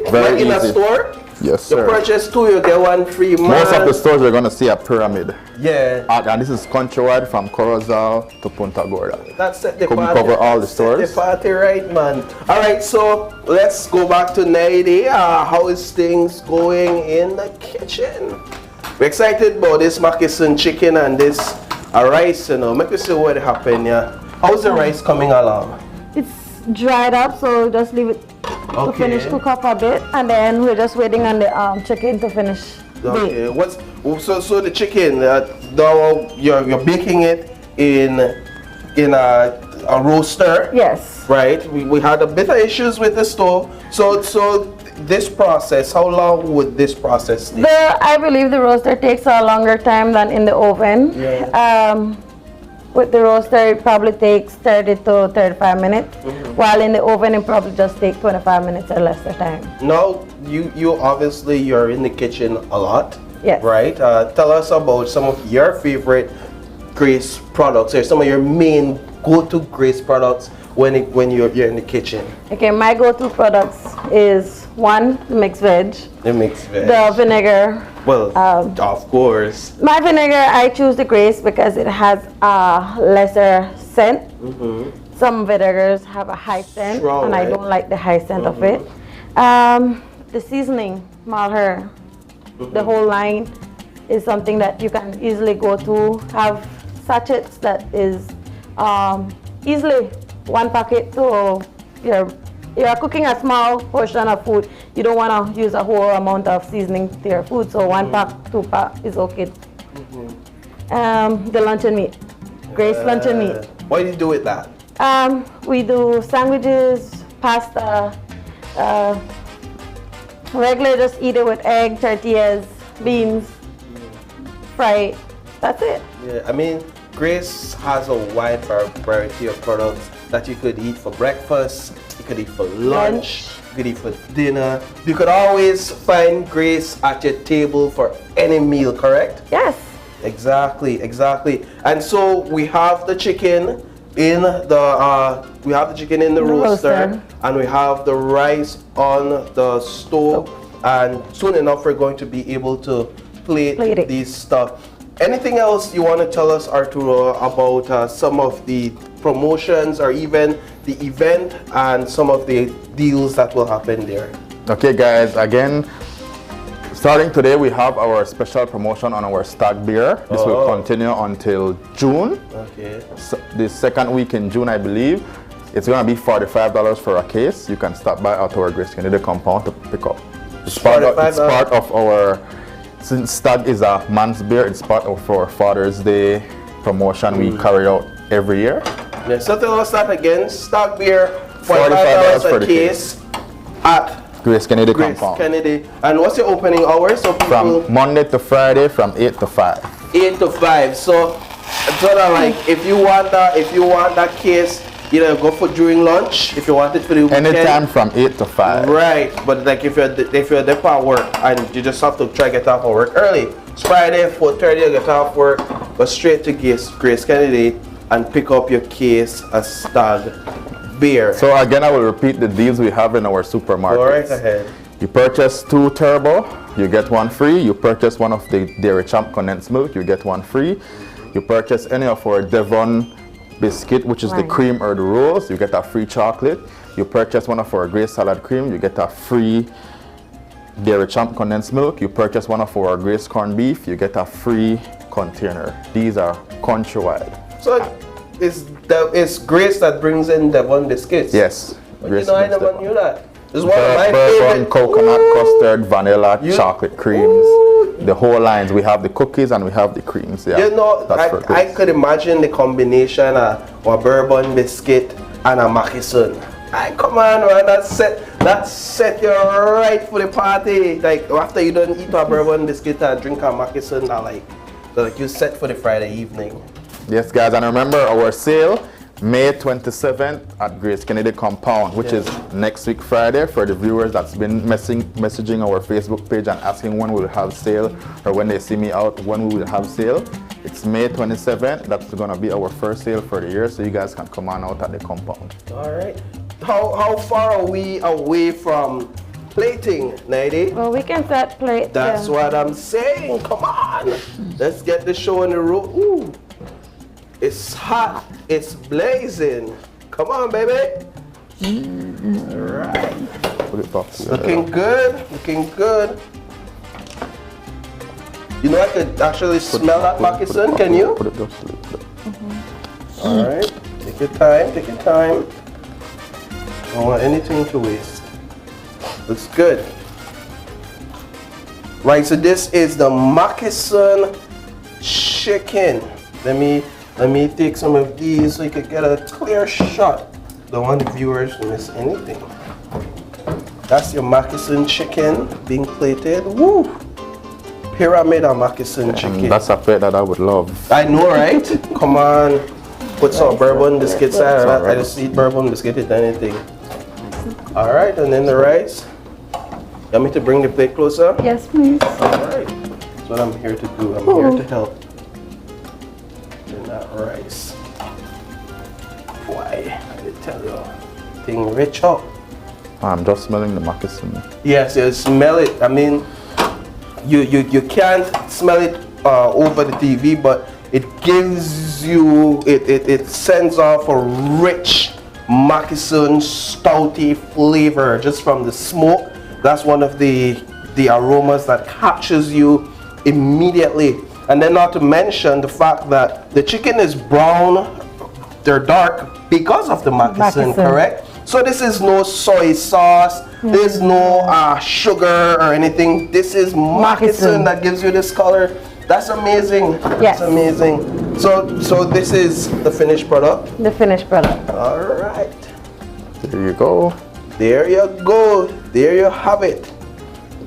Very easy. In a store? Yes, sir. You purchase 2, you get 1 free. Man. Most of the stores you're gonna see a pyramid. Yeah. And this is countrywide from Corozal to Punta Gorda. That's the party. We cover all the stores. The party, right, man. All right, so let's go back to Naidi. How is things going in the kitchen? We're excited about this Moccasin chicken and this rice, you know. Make me see what happened, yeah. How's the rice coming along? It's dried up, so just leave it to finish cook up a bit, and then we're just waiting on the chicken to finish. Okay, so the chicken? Now you're baking it in a roaster. Yes. Right. We had a bit of issues with the stove. So this process, how long would this process take? I believe the roaster takes a longer time than in the oven. Yeah. With the roaster, it probably takes 30 to 35 minutes, while in the oven, it probably just takes 25 minutes or less of time. Now, you obviously, you're in the kitchen a lot, yes. Right? Tell us about some of your favorite Grace products, or some of your main go-to Grace products when you're in the kitchen. Okay, my go-to products is one, the mixed veg. The mixed veg. The vinegar. Well, of course. My vinegar, I choose the Grace because it has a lesser scent. Some vinegars have a high scent, and I don't like the high scent of it. The seasoning, Malheur, the whole line is something that you can easily go to. Have sachets that is easily 1 packet to you're cooking a small portion of food. You don't want to use a whole amount of seasoning to your food, so 1 pack, 2 pack is okay. The luncheon meat, Grace luncheon meat. What do you do with that? We do sandwiches, pasta, regular, just eat it with egg, tortillas, beans, fry it. That's it. Yeah, I mean, Grace has a wide variety of products that you could eat for breakfast, you could eat for lunch, you could eat for dinner. You could always find Grace at your table for any meal, correct? Yes. Exactly. And so we have the chicken in the roaster, and we have the rice on the stove, and soon enough we're going to be able to plate these stuff. Anything else you want to tell us, Arturo, about some of the promotions or even the event and some of the deals that will happen there? Okay, guys, again, Starting today, we have our special promotion on our Stag beer. This will continue until June. Okay. So the second week in June, I believe. It's going to be $45 for a case. You can stop by at our Grace Kennedy compound to pick up. It's part of our, since Stag is a man's beer, it's part of our Father's Day promotion we carry out every year. Yeah, so tell us that again. Stag beer, $45 for a the case at Grace Kennedy Grace compound. Kennedy. And what's your opening hours? So people, from Monday to Friday from 8 to 5. 8 to 5. So that like if you want that case, either go for during lunch if you want it for the weekend. Anytime from 8 to 5. Right, but like if you're there at work and you just have to try to get off of work early. It's Friday, 4:30 you get off work, go straight to Grace Kennedy and pick up your case of Stag beer. So again, I will repeat the deals we have in our supermarkets. Go right ahead. You purchase 2 turbo, you get 1 free. You purchase one of the Dairy Champ condensed milk, you get 1 free. You purchase any of our Devon biscuit, which is the cream or the rolls, you get a free chocolate. You purchase one of our Grace salad cream, you get a free Dairy Champ condensed milk. You purchase one of our Grace corned beef, you get a free container. These are countrywide. So it's Grace that brings in Devon biscuits. Yes. Grace, I never knew that. It's one of my bourbon, favorite. coconut, custard, vanilla, chocolate creams. The whole lines. We have the cookies and we have the creams. Yeah, you know, I could imagine the combination of a bourbon biscuit and a Maki-Sun. Come on, man, that set you right for the party. Like after you don't eat a bourbon biscuit and drink a Maki-Sun, like you set for the Friday evening. Yes, guys, and remember our sale May 27th at Grace Kennedy compound, which is next week Friday. For the viewers that's been messaging our Facebook page and asking when we'll have sale, or when they see me out when we will have sale, it's May 27th. That's gonna be our first sale for the year, so you guys can come on out at the compound. All right. How far are we away from plating, Naidi? Well, we can set plate. That's what I'm saying. Come on, let's get the show on the road. Ooh. It's hot, it's blazing. Come on, baby. All right. Looking good, looking good. You know I could actually smell that Maki-Sun, can you? All right, take your time, take your time. Don't want anything to waste. Looks good. Right, so this is the Maki-Sun chicken. Let me take some of these so you can get a clear shot. Don't want the viewers to miss anything. That's your Maki-Sun chicken being plated. Woo! Pyramid of Maki-Sun chicken. That's a plate that I would love. I know, right? Come on. Put some bourbon biscuits on. I just eat bourbon biscuit with anything. All right, and then the rice. You want me to bring the plate closer? Yes, please. All right. That's what I'm here to do. I'm here to help. That rice. Why? I did tell you. Thing rich up. I'm just smelling the Maki-Sun. Yes, you smell it. I mean, you can't smell it over the TV, but it gives you, it sends off a rich Maki-Sun stouty flavor just from the smoke. That's one of the aromas that captures you immediately. And then not to mention the fact that the chicken is brown, they're dark because of the Maki-Sun, correct? So this is no soy sauce, there's no sugar or anything. This is Maki-Sun that gives you this color. That's amazing. Yes. That's amazing. So this is the finished product? The finished product. All right. There you go. There you go. There you have it.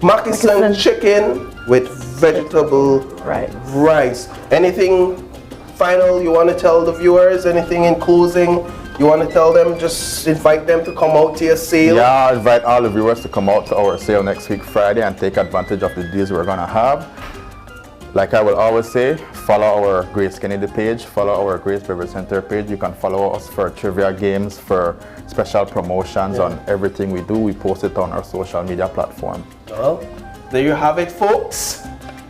Maki-Sun chicken with vegetable rice. Anything final you want to tell the viewers? Anything in closing you want to tell them? Just invite them to come out to your sale. Yeah, I invite all the viewers to come out to our sale next week Friday and take advantage of the deals we're gonna have. Like I will always say, follow our Grace Kennedy page, follow our Grace Beverage Center page. You can follow us for trivia games, for special promotions on everything we do. We post it on our social media platform. Well, there you have it, folks.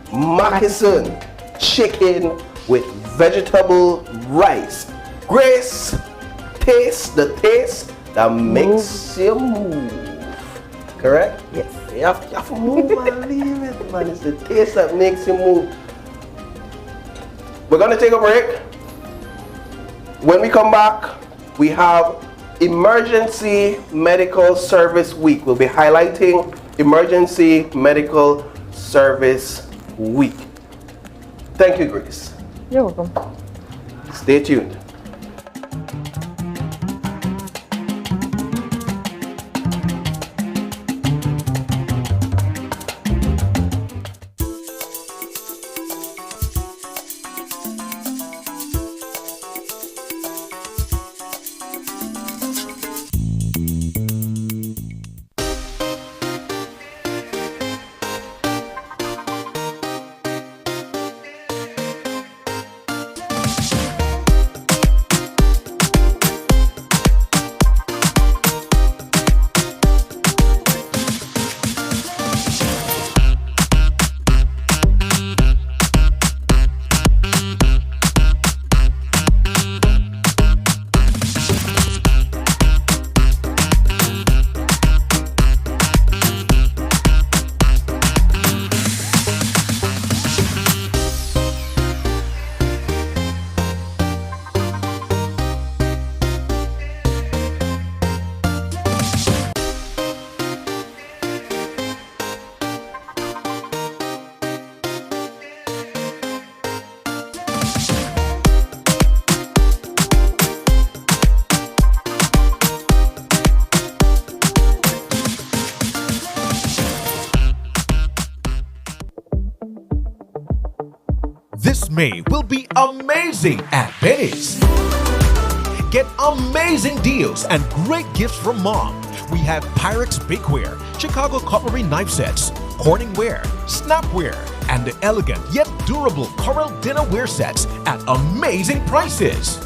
Maki-Sun chicken with vegetable rice. Grace, taste the taste that makes you move. Correct? Yes. You have to move and leave it, man. It's the taste that makes you move. We're going to take a break. When we come back, we have Emergency Medical Service Week. We'll be highlighting Emergency Medical Service Week. Thank you, Grace. You're welcome. Stay tuned. This May will be amazing at Benny's. Get amazing deals and great gifts from Mom. We have Pyrex Bakeware, Chicago Cutlery Knife Sets, Corningware, Snapware, and the elegant yet durable Coral Dinnerware Sets at amazing prices.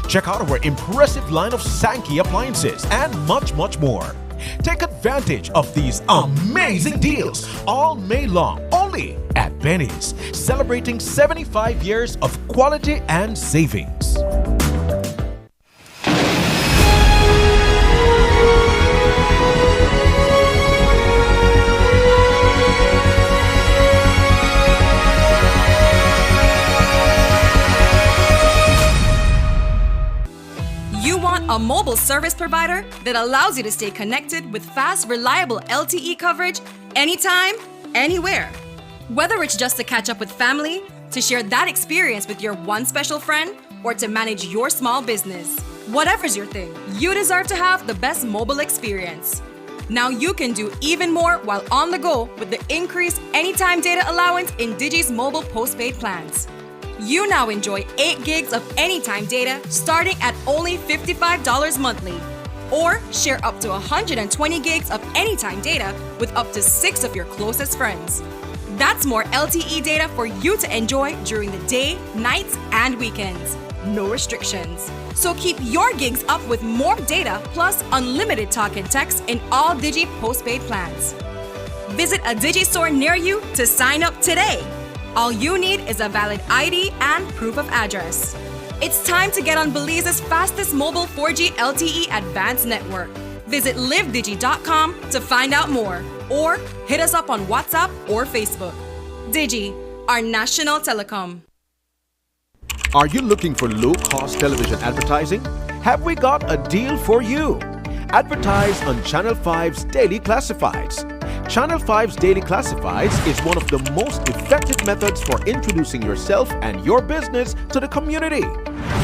Check out our impressive line of Sankey appliances and much, much more. Take advantage of these amazing deals all May long only at Benny's, celebrating 75 years of quality and savings. You want a mobile service provider that allows you to stay connected with fast, reliable LTE coverage anytime, anywhere. Whether it's just to catch up with family, to share that experience with your one special friend, or to manage your small business. Whatever's your thing, you deserve to have the best mobile experience. Now you can do even more while on the go with the increased anytime data allowance in Digi's mobile postpaid plans. You now enjoy 8 gigs of anytime data starting at only $55 monthly. Or share up to 120 gigs of anytime data with up to 6 of your closest friends. That's more LTE data for you to enjoy during the day, nights, and weekends. No restrictions. So keep your gigs up with more data plus unlimited talk and text in all Digi postpaid plans. Visit a Digi store near you to sign up today. All you need is a valid ID and proof of address. It's time to get on Belize's fastest mobile 4G LTE advanced network. Visit livedigi.com to find out more, or hit us up on WhatsApp or Facebook. Digi, our national telecom. Are you looking for low-cost television advertising? Have we got a deal for you? Advertise on Channel 5's Daily Classifieds. Channel 5's Daily Classifieds is one of the most effective methods for introducing yourself and your business to the community.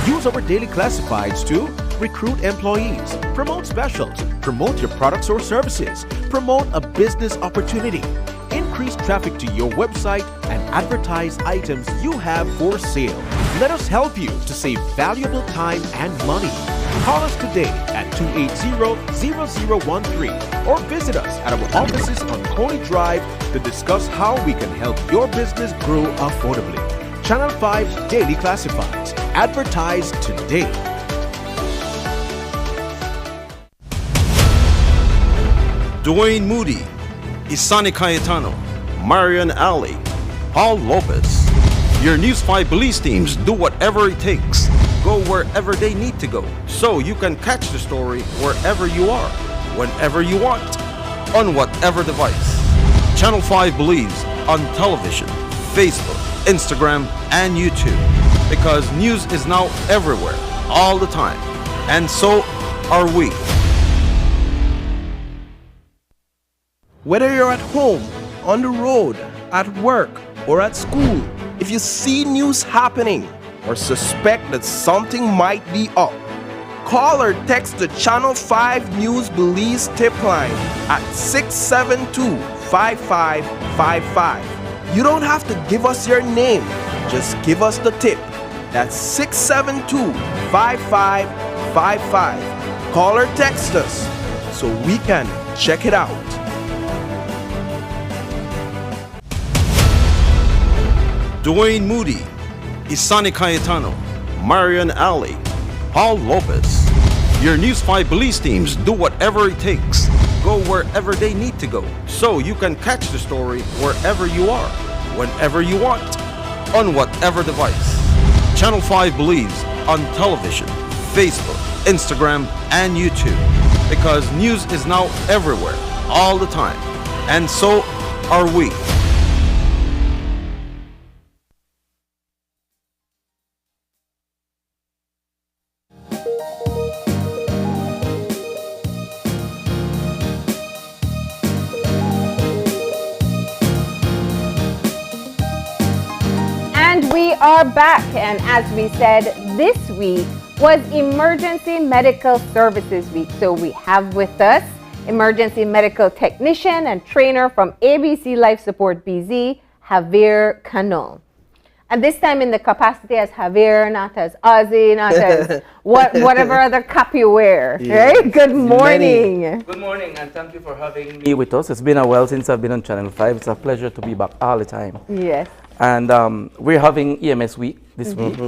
Use our Daily Classifieds to recruit employees, promote specials, promote your products or services, promote a business opportunity, increase traffic to your website, and advertise items you have for sale. Let us help you to save valuable time and money. Call us today at 280-0013 or visit us at our offices on Coney Drive to discuss how we can help your business grow affordably. Channel 5 Daily Classifieds. Advertise today. Dwayne Moody, Isani Cayetano, Marian Ali, Paul Lopez. Your News 5 police teams do whatever it takes, go wherever they need to go, so you can catch the story wherever you are, whenever you want, on whatever device. Channel 5 believes on television, Facebook, Instagram, and YouTube because news is now everywhere, all the time. And so are we. Whether you're at home, on the road, at work, or at school, if you see news happening or suspect that something might be up, call or text the Channel 5 News Belize tip line at 672-5555. You don't have to give us your name, just give us the tip. That's 672-5555. Call or text us so we can check it out. Dwayne Moody, Isani Cayetano, Marian Ali, Paul Lopez. Your News 5 Belize teams do whatever it takes, go wherever they need to go, so you can catch the story wherever you are, whenever you want, on whatever device. Channel 5 believes on television, Facebook, Instagram, and YouTube because news is now everywhere, all the time. And so are we. We are back, and as we said, this week was Emergency Medical Services Week. So we have with us emergency medical technician and trainer from ABC Life Support BZ, Javier Cano. And this time in the capacity as Javier, not as Ozzy, not as whatever other cap you wear. Yes. Right? Good morning. Good morning, and thank you for having me with us. It's been a while since I've been on Channel 5. It's a pleasure to be back all the time. Yes. And we're having EMS week this week.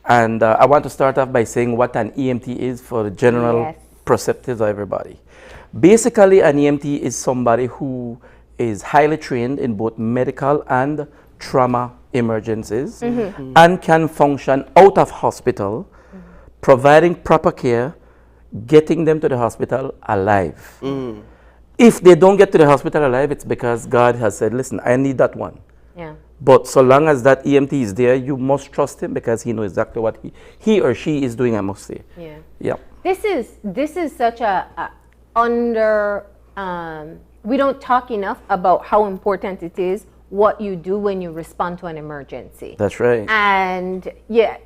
And I want to start off by saying what an EMT is for the general perceptives of everybody. Basically, an EMT is somebody who is highly trained in both medical and trauma emergencies and can function out of hospital, providing proper care, getting them to the hospital alive. If they don't get to the hospital alive, it's because God has said, listen, I need that one. Yeah. But so long as that EMT is there, you must trust him because he knows exactly what he or she is doing, I must say. Yeah. Yeah. This is such a we don't talk enough about how important it is what you do when you respond to an emergency. That's right. And yeah,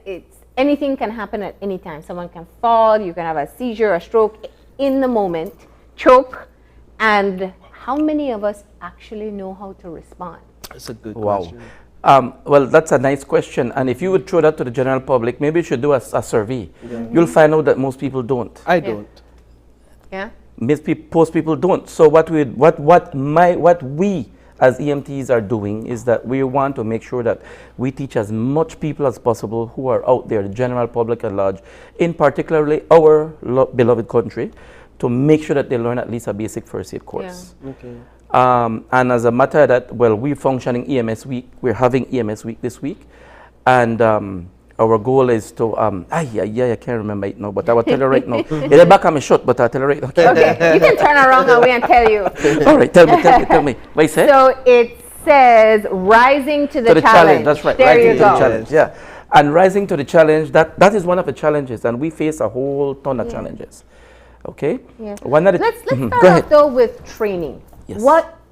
anything can happen at any time. Someone can fall, you can have a seizure, a stroke in the moment, choke. And how many of us actually know how to respond? That's a good question. Well, that's a nice question. And if you would throw that to the general public, maybe you should do a survey. You'll find out that most people don't. I don't. Yeah. Most people don't. So what we as EMTs are doing is that we want to make sure that we teach as much people as possible who are out there, the general public at large, in particularly our beloved country, to make sure that they learn at least a basic first aid course. Yeah. Okay. And as a matter of that, well, we're functioning EMS week. We're having EMS week this week. And our goal is to, I can't remember it now, but I will tell you right now. It's back on my shot, but I'll tell you right now. Okay, you can turn around away and tell you. All right, tell me. What you say? So it says rising to the challenge. That's right, there rising you to go. the challenge, yeah. And rising to the challenge, that is one of the challenges, and we face a whole ton of challenges. Okay? Yeah. Let's start off though with training. Yes.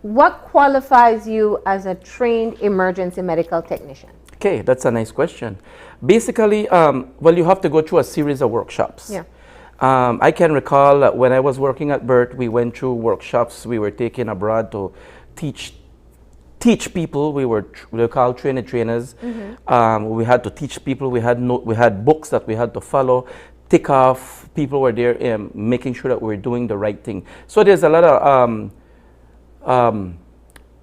What qualifies you as a trained emergency medical technician? Okay, that's a nice question. Basically, well, you have to go through a series of workshops. Yeah. I can recall that when I was working at BERT, we went through workshops. We were taken abroad to teach people. We were called trainers. We had to teach people. We had books that we had to follow, tick off. People were there making sure that we were doing the right thing. So there's a lot of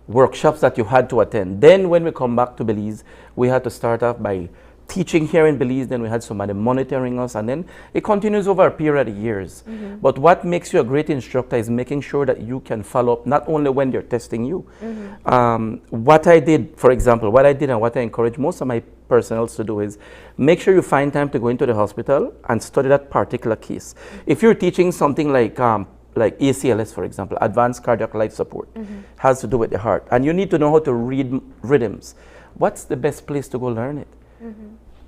workshops that you had to attend. Then when we come back to Belize, we had to start off by teaching here in Belize, then we had somebody monitoring us, and then it continues over a period of years. But what makes you a great instructor is making sure that you can follow up not only when they're testing you. What I did, for example, what I did and what I encourage most of my personnel to do is make sure you find time to go into the hospital and study that particular case. If you're teaching something like like ACLS, for example, advanced cardiac life support, has to do with the heart. And you need to know how to read rhythms. What's the best place to go learn it?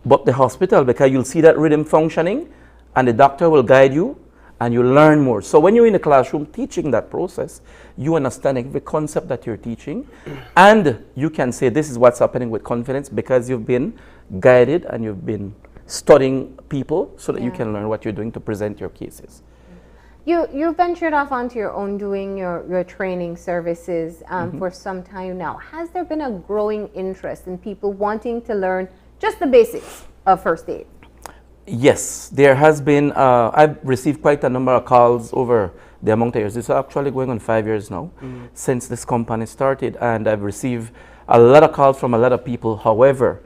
But the hospital, because you'll see that rhythm functioning, and the doctor will guide you, and you learn more. So when you're in the classroom teaching that process, you understand every concept that you're teaching, and you can say this is what's happening with confidence because you've been guided and you've been studying people so that you can learn what you're doing to present your cases. You ventured off onto your own doing your training services for some time now. Has there been a growing interest in people wanting to learn just the basics of first aid? Yes, there has been. I've received quite a number of calls over the amount of years. This is actually going on 5 years now since this company started, and I've received a lot of calls from a lot of people. However,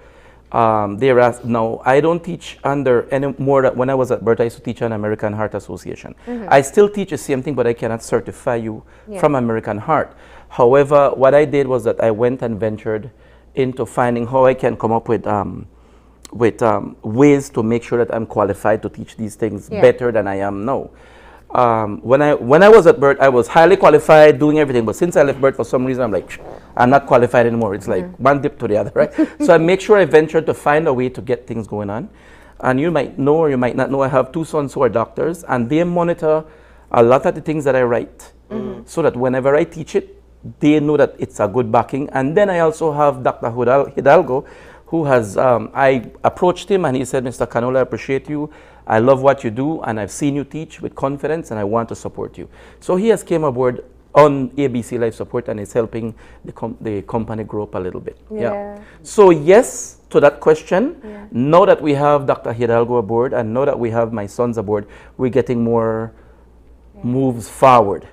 now I don't teach under any more. When I was at Burt, I used to teach an American Heart Association. I still teach the same thing, but I cannot certify you from American Heart. However, what I did was that I went and ventured into finding how I can come up with ways to make sure that I'm qualified to teach these things better than I am now. When I was at Burt, I was highly qualified doing everything, but since I left Burt, for some reason, I'm like, I'm not qualified anymore. It's like one dip to the other, right? So I make sure I venture to find a way to get things going on. And you might know or you might not know, I have 2 sons who are doctors, and they monitor a lot of the things that I write, so that whenever I teach it, they know that it's a good backing. And then I also have Dr. Hidalgo, who has, I approached him and he said, Mr. Canola, I appreciate you. I love what you do, and I've seen you teach with confidence, and I want to support you. So he has came aboard on ABC Life Support and is helping the company grow up a little bit. So yes, to that question, now that we have Dr. Hidalgo aboard, and now that we have my sons aboard, we're getting more moves forward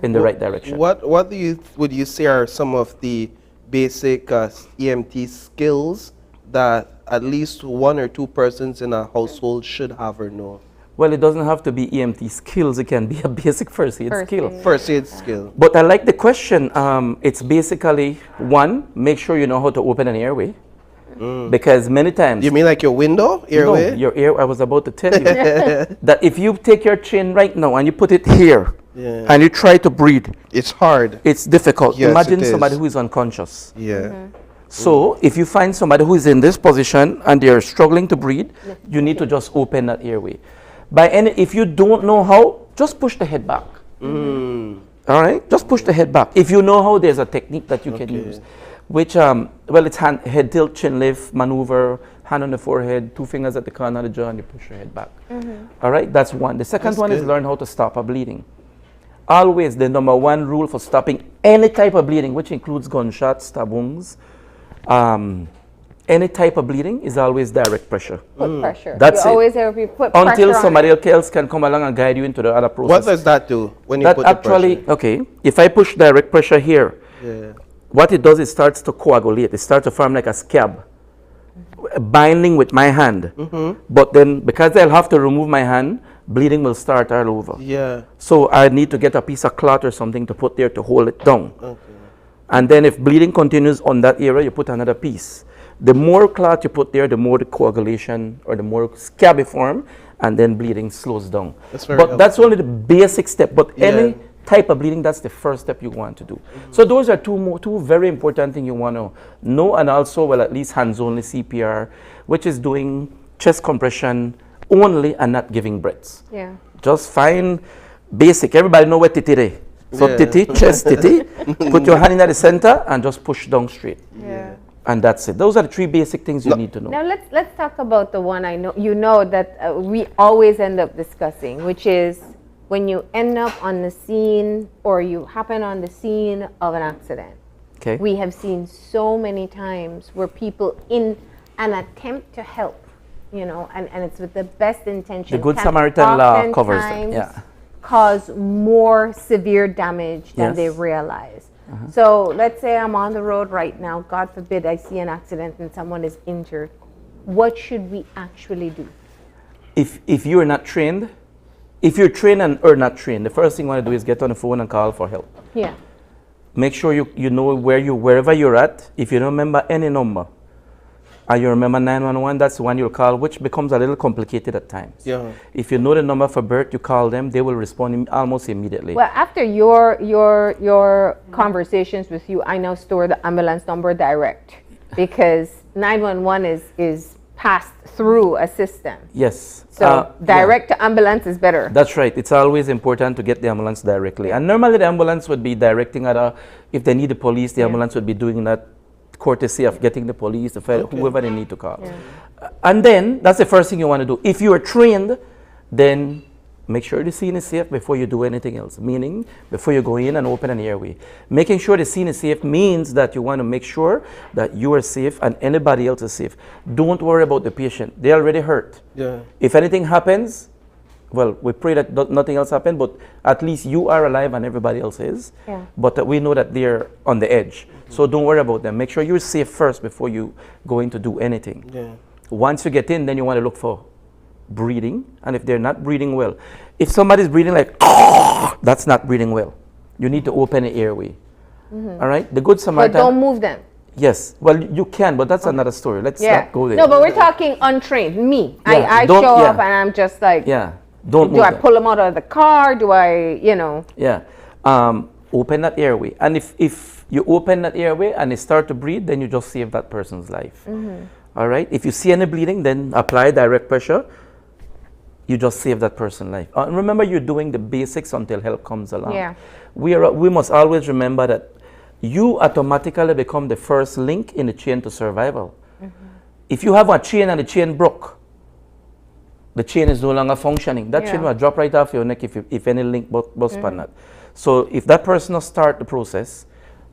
in the right direction. What would you say are some of the basic EMT skills that at least 1 or 2 persons in a household should have or know? Well, it doesn't have to be EMT skills. It can be a basic first aid skill. First aid skill. But I like the question. It's basically, 1, make sure you know how to open an airway. Because many times... You mean like your window, airway? No, your air. I was about to tell you that if you take your chin right now and you put it here and you try to breathe, it's hard. It's difficult. Yes, Imagine somebody who is unconscious. Yeah. So if you find somebody who is in this position and they're struggling to breathe, you need to just open that airway. If you don't know how, just push the head back. All right, just push the head back. If you know how, there's a technique that you can use, which well, it's head tilt, chin lift, maneuver, hand on the forehead, 2 fingers at the corner of the jaw, and you push your head back. All right, that's one. The second one is learn how to stop a bleeding. Always the number 1 rule for stopping any type of bleeding, which includes gunshots, stab wounds, any type of bleeding, is always direct pressure. Put pressure. That's you it. Always put pressure until on somebody else can come along and guide you into the other process. What does that do when you put the pressure? Okay, if I push direct pressure here, what it does is starts to coagulate. It starts to form like a scab, binding with my hand. But then, because I'll have to remove my hand, bleeding will start all over. So I need to get a piece of cloth or something to put there to hold it down. And then if bleeding continues on that area, you put another piece. The more cloth you put there, the more the coagulation or the more scabby form, and then bleeding slows down. That's only the basic step. But any type of bleeding, that's the first step you want to do. So those are two very important things you want to know, and also, well, at least hands-only CPR, which is doing chest compression only and not giving breaths. Just find basic. Everybody know what titi is. So titi, chest titi, put your hand in at the center and just push down straight. And that's it. Those are the 3 basic things you need to know. Now let's talk about the one I know that we always end up discussing, which is when you end up on the scene or you happen on the scene of an accident. We have seen so many times where people in an attempt to help, and it's with the best intention. The Good Samaritan law covers that. Cause more severe damage than they realize. So let's say I'm on the road right now, God forbid I see an accident and someone is injured. What should we actually do? If you're not trained, if you're trained or not trained, the first thing you want to do is get on the phone and call for help. Make sure you know wherever you're at. If you don't remember any number, and you remember 911, that's the one you'll call, which becomes a little complicated at times. Yeah. If you know the number for birth, you call them, they will respond almost immediately. Well, after your conversations with you, I now store the ambulance number direct because 911 is passed through a system. Yes. So direct to ambulance is better. That's right. It's always important to get the ambulance directly. And normally the ambulance would be directing if they need the police, the ambulance would be doing that courtesy of getting the police, the fire, whoever they need to call. And then that's the first thing you want to do. If you are trained, then make sure the scene is safe before you do anything else. Meaning, before you go in and open an airway. Making sure the scene is safe means that you want to make sure that you are safe and anybody else is safe. Don't worry about the patient. They're already hurt. Yeah. If anything happens, well, we pray that nothing else happens, but at least you are alive and everybody else is. Yeah. But we know that they're on the edge. So don't worry about them. Make sure you're safe first before you go in to do anything. Yeah. Once you get in, then you want to look for breathing, and if they're not breathing well, if somebody's breathing like that's not breathing well, you need to open the airway. All right, the Good Samaritan. But don't move them. Yes, well you can, but that's another story. Let's not go there. No, but we're talking untrained. Me, I show up and I'm just like, don't move do I them. pull them out of the car? Do I, open that airway, and if you open that airway and they start to breathe, then you just save that person's life. All right, if you see any bleeding, then apply direct pressure. You just save that person's life. Remember, you're doing the basics until help comes along. Yeah. We must always remember that you automatically become the first link in the chain to survival. If you have a chain and the chain broke, the chain is no longer functioning. That chain will drop right off your neck if any link busts on that. So if that person will start the process,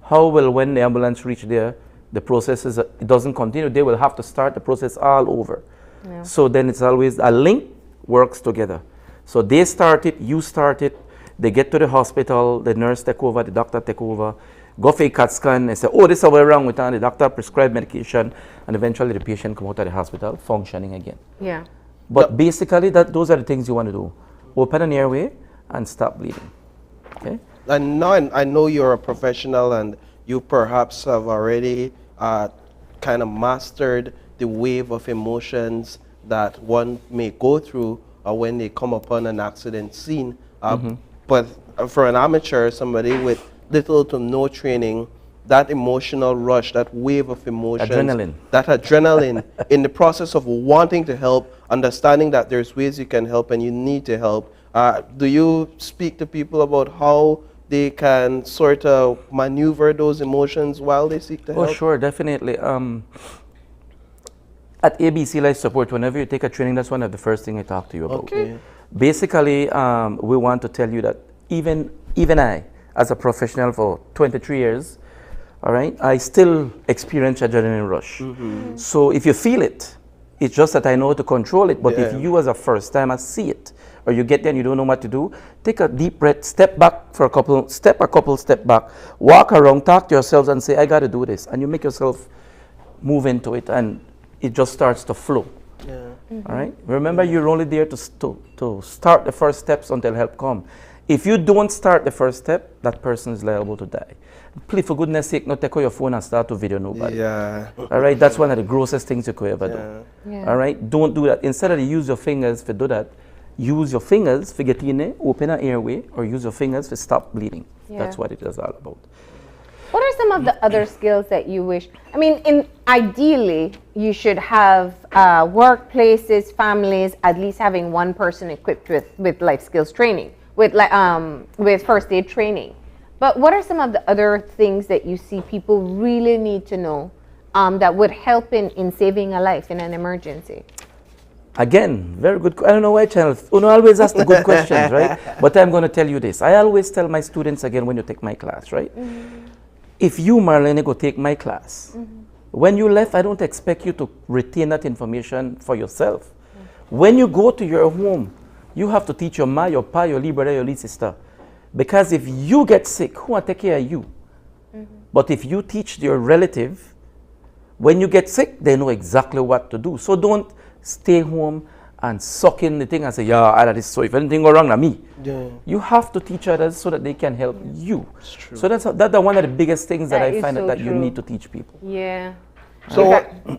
how will, when the ambulance reach there, the process it doesn't continue, they will have to start the process all over. Yeah. So then it's always a link works together. So they start it, you start it, they get to the hospital, the nurse take over, the doctor take over, go for a CAT scan and say, oh, this is what's wrong with her. The doctor prescribe medication, and eventually the patient come out of the hospital functioning again. Yeah. But basically, those are the things you want to do. Open an airway and stop bleeding. Okay? And now I know you're a professional and you perhaps have already kind of mastered the wave of emotions that one may go through when they come upon an accident scene. But for an amateur, somebody with little to no training, that emotional rush, that wave of emotions, that adrenaline in the process of wanting to help, understanding that there's ways you can help and you need to help, do you speak to people about how they can sort of maneuver those emotions while they seek to help? Oh, sure, definitely. At ABC Life Support, whenever you take a training, that's one of the first things I talk to you about. Okay. Basically, we want to tell you that even I, as a professional for 23 years, all right, I still experience adrenaline rush. So if you feel it, it's just that I know how to control it. But if you as a first timer see it, or you get there and you don't know what to do, take a deep breath, step back for a couple step back, walk around, talk to yourselves and say, I got to do this. And you make yourself move into it, and it just starts to flow. All right? Remember, you're only there to start the first steps until help come. If you don't start the first step, that person is liable to die. Please, for goodness sake, not take out your phone and start to video nobody. Yeah. All right? That's one of the grossest things you could ever do. Yeah. All right? Don't do that. Instead of use your fingers to do that, use your fingers to get in there, open an airway, or use your fingers to stop bleeding. That's what it is all about. What are some of the other skills that you wish? I mean, ideally, you should have workplaces, families, at least having one person equipped with life skills training, with first aid training. But what are some of the other things that you see people really need to know that would help in saving a life in an emergency? Again, very good. I don't know why channel. Uno always ask the good questions, right? But I'm going to tell you this. I always tell my students again when you take my class, right? If you, Marlene, go take my class, when you left, I don't expect you to retain that information for yourself. When you go to your home, you have to teach your ma, your pa, your little brother, your little sister. Because if you get sick, who will take care of you? But if you teach your relative, when you get sick, they know exactly what to do. So don't stay home and suck in the thing and say, yeah, that is so. If anything go wrong, na me. You have to teach others so that they can help you. So that's one of the biggest things that I find that you need to teach people. Yeah. So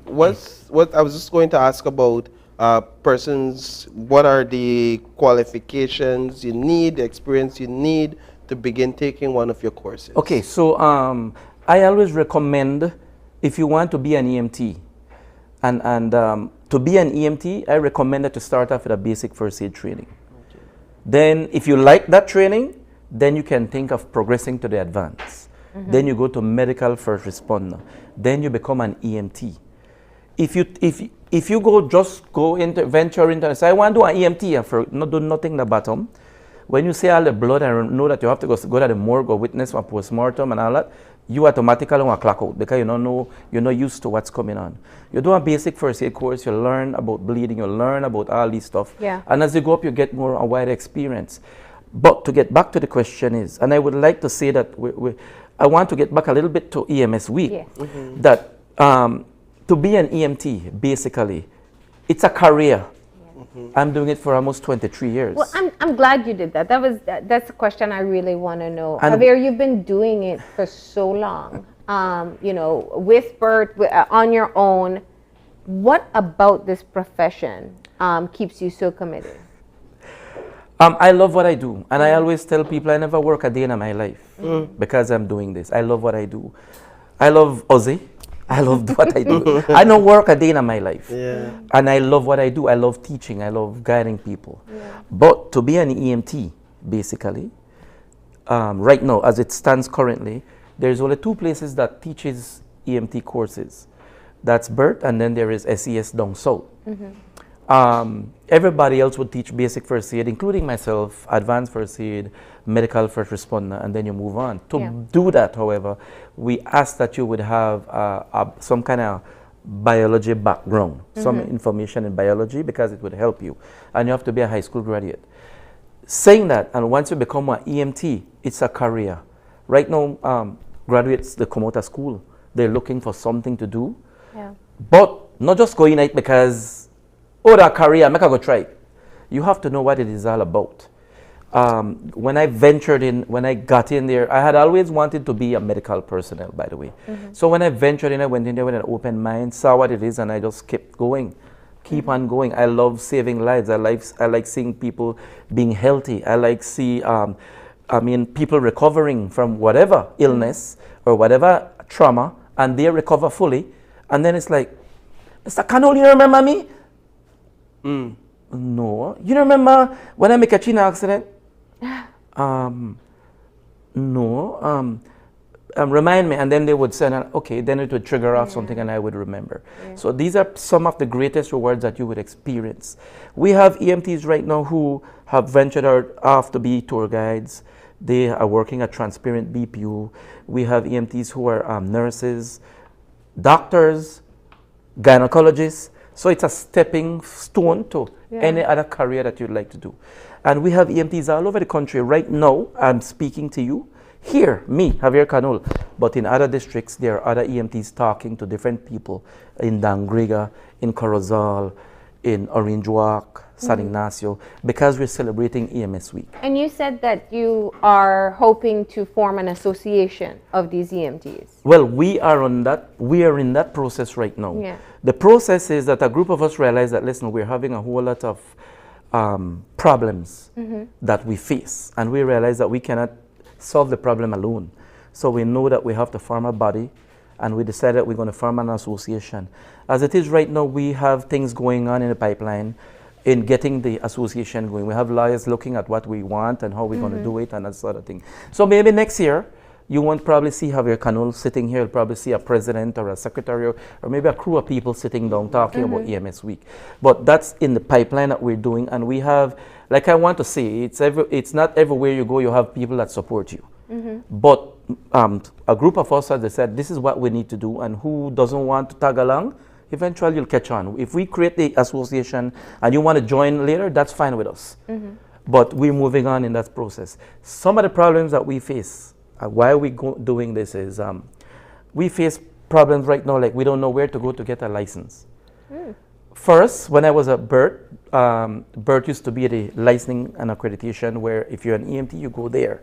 what I was just going to ask about persons, what are the qualifications you need, the experience you need to begin taking one of your courses? Okay, so I always recommend, if you want to be an EMT, and to be an EMT, I recommend that to start off with a basic first aid training. Okay. Then if you like that training, then you can think of progressing to the advanced. Then you go to medical first responder. Then you become an EMT. If you go into venture into and say, I want to do an EMT and for not do nothing in the bottom, when you see all the blood and know that you have to go to the morgue or witness for postmortem and all that, you automatically want to clock out because you don't know, you're not used to what's coming on. You do a basic first aid course, you learn about bleeding, you learn about all these stuff. Yeah. And as you go up, you get more a wider experience. But to get back to the question is, and I would like to say that I want to get back a little bit to EMS Week, Yes. that to be an EMT, basically, it's a career. I'm doing it for almost 23 years. Well, I'm glad you did that. That's a question I really want to know. And Javier, you've been doing it for so long, you know, with Bert, on your own. What about this profession keeps you so committed? I love what I do, and I always tell people I never work a day in my life because I'm doing this. I love what I do. I love Ozzy. I love what I do. I don't work a day in my life. Yeah. And I love what I do. I love teaching. I love guiding people. Yeah. But to be an EMT, basically, right now, as it stands currently, there's only 2 places that teaches EMT courses. That's Bert, and then there is SES down south. Everybody else would teach basic first aid, including myself, advanced first aid, medical first responder, and then you move on. To do that, however, we ask that you would have some kind of biology background, some information in biology, because it would help you. And you have to be a high school graduate. Saying that, and once you become an EMT, it's a career. Right now, graduates, they come out of school, they're looking for something to do. Yeah. But not just going out because, oh, that career, make I go try it. You have to know what it is all about. When I ventured in, when I got in there, I had always wanted to be a medical personnel, by the way. So when I ventured in, I went in there with an open mind, saw what it is, and I just kept going. Keep on going. I love saving lives. I like seeing people being healthy. I like people recovering from whatever illness or whatever trauma, and they recover fully. And then it's like, Mr. Canol, you remember me? No. You remember when I make a China accident? No. Remind me. And then they would say, okay, then it would trigger off something and I would remember. Yeah. So these are some of the greatest rewards that you would experience. We have EMTs right now who have ventured out off to be tour guides. They are working at Transparent BPU. We have EMTs who are nurses, doctors, gynecologists. So it's a stepping stone to any other career that you'd like to do. And we have EMTs all over the country. Right now, I'm speaking to you here, me, Javier Canol. But in other districts, there are other EMTs talking to different people in Dangriga, in Corozal, in Orange Walk, San Ignacio, because we're celebrating EMS Week. And you said that you are hoping to form an association of these EMTs. Well, we are in that process right now. Yeah. The process is that a group of us realize that, listen, we're having a whole lot of problems that we face, and we realize that we cannot solve the problem alone. So we know that we have to form a body, and we decided that we're going to form an association. As it is right now, we have things going on in the pipeline in getting the association going. We have lawyers looking at what we want and how we're going to do it and that sort of thing. So maybe next year, you won't probably see Javier Canol sitting here. You'll probably see a president or a secretary or maybe a crew of people sitting down talking about EMS Week. But that's in the pipeline that we're doing. And we have, like I want to say, it's not everywhere you go you have people that support you. But a group of us, as I said, this is what we need to do. And who doesn't want to tag along, eventually you'll catch on. If we create the association and you want to join later, that's fine with us. But we're moving on in that process. Some of the problems that we face, why are we doing this is we face problems right now, like we don't know where to go to get a license. First, when I was at BERT, BERT used to be the licensing and accreditation where if you're an EMT, you go there.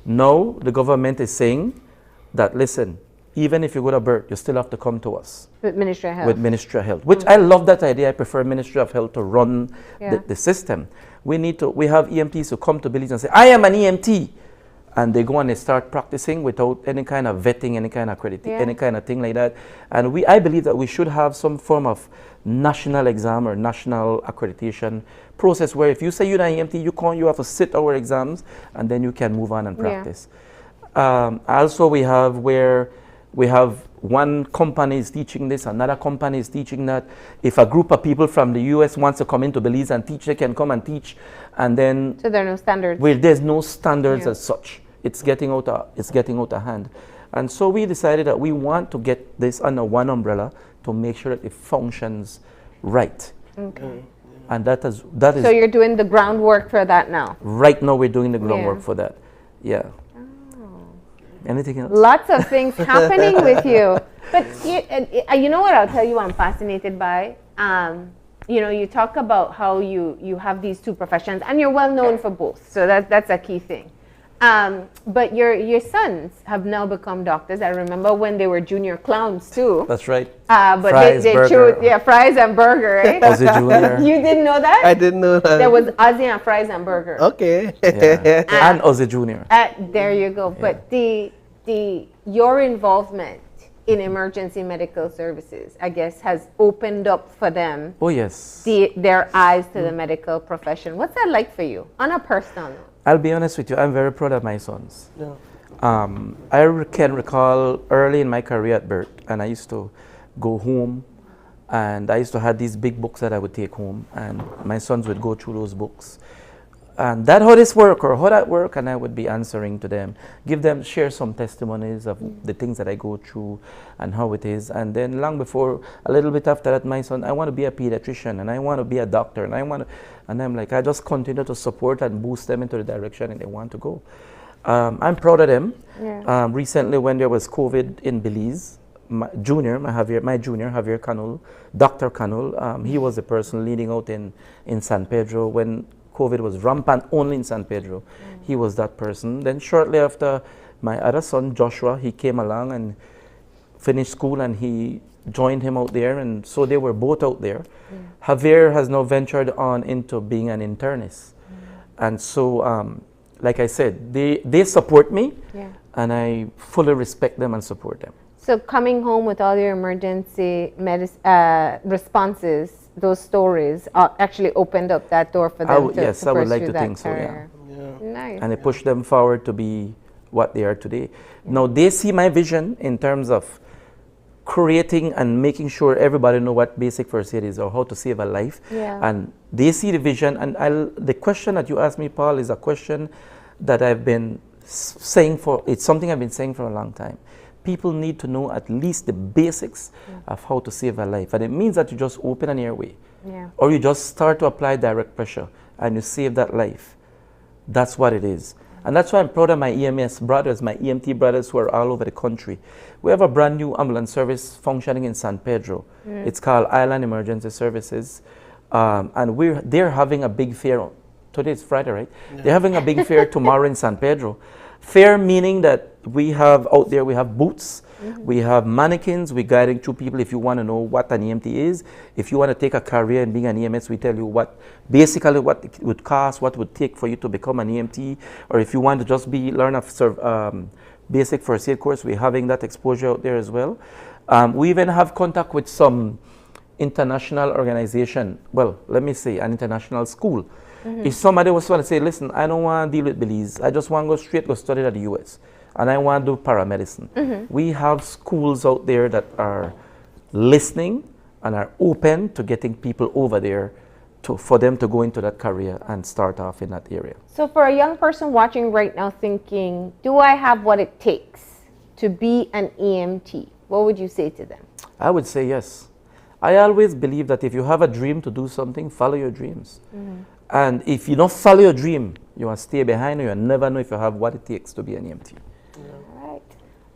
Now, the government is saying that, listen, even if you go to birth, you still have to come to us. With Ministry of Health. With Ministry of Health, which I love that idea. I prefer Ministry of Health to run Yeah. the system. We have EMTs who come to Belize and say, I am an EMT. And they go and they start practicing without any kind of vetting, any kind of accreditation, Yeah. any kind of thing like that. And I believe that we should have some form of national exam or national accreditation process where if you say you're an EMT, you have to sit our exams and then you can move on and Yeah. practice. Also, we have one company is teaching this, another company is teaching that. If a group of people from the US wants to come into Belize and teach, they can come and teach. And then So there are no standards. well, there's no standards Yeah. as such. It's getting out of hand. And so we decided that we want to get this under one umbrella to make sure that it functions right. Okay. And that is So you're doing the groundwork for that now. right now we're doing the groundwork Yeah. for that. Yeah. Anything else? Lots of things happening with you. But you know what I'll tell you I'm fascinated by? You know, you talk about how you have these two professions and you're well known for both. So that's a key thing. But your sons have now become doctors. I remember when they were junior clowns too. That's right. But Fries, they burger. chose fries and burger, right? Ozzy Jr. You didn't know that? I didn't know that. There was Ozzy and fries and burger. Okay. Yeah. And Ozzy Jr. There you go. But your involvement in emergency medical services, I guess, has opened up for them. Oh yes. Their eyes to the medical profession. What's that like for you on a personal note? I'll be honest with you, I'm very proud of my sons. Yeah. Can recall early in my career at Bert, and I used to go home, and I used to have these big books that I would take home, and my sons would go through those books. And that how this work or how that work, and I would be answering to them, share some testimonies of the things that I go through and how it is. And then long before, a little bit after that, my son, I want to be a pediatrician and I want to be a doctor and I'm like, I just continue to support and boost them into the direction and they want to go. I'm proud of them. Yeah. Recently when there was COVID in Belize, my junior, Javier Canul, Dr. Canul, he was the person leading out in San Pedro when COVID was rampant only in San Pedro. He was that person. Then shortly after, my other son, Joshua, he came along and finished school and he joined him out there. And so they were both out there. Javier has now ventured on into being an internist. And so, like I said, they support me and I fully respect them and support them. So coming home with all your emergency responses, those stories actually opened up that door for them to yes, I would like pursue to that think so, yeah. Nice. And it pushed them forward to be what they are today. Now they see my vision in terms of creating and making sure everybody know what basic first aid is or how to save a life. Yeah. And they see the vision. And the question that you asked me, Paul, is a question that I've been saying it's something I've been saying for a long time. People need to know at least the basics of how to save a life. And it means that you just open an airway or you just start to apply direct pressure and you save that life. That's what it is. And that's why I'm proud of my EMS brothers, my EMT brothers who are all over the country. We have a brand new ambulance service functioning in San Pedro. It's called Island Emergency Services. And they're having a big fair. Today is Friday, right? They're having a big fair tomorrow in San Pedro. Fair meaning that we have out there, we have booths, we have mannequins, we're guiding through people if you want to know what an EMT is. If you want to take a career in being an EMS, we tell you basically what it would cost, what it would take for you to become an EMT. Or if you want to just learn a basic first aid course, we're having that exposure out there as well. We even have contact with some international organization, well, let me say an international school. If somebody was going to say, listen, I don't want to deal with Belize, I just want to go study at the US, and I want to do paramedicine. We have schools out there that are listening and are open to getting people over there for them to go into that career and start off in that area. So for a young person watching right now thinking, do I have what it takes to be an EMT? What would you say to them? I would say yes. I always believe that if you have a dream to do something, follow your dreams. And if you don't follow your dream, you will stay behind, and you'll never know if you have what it takes to be an EMT. All right.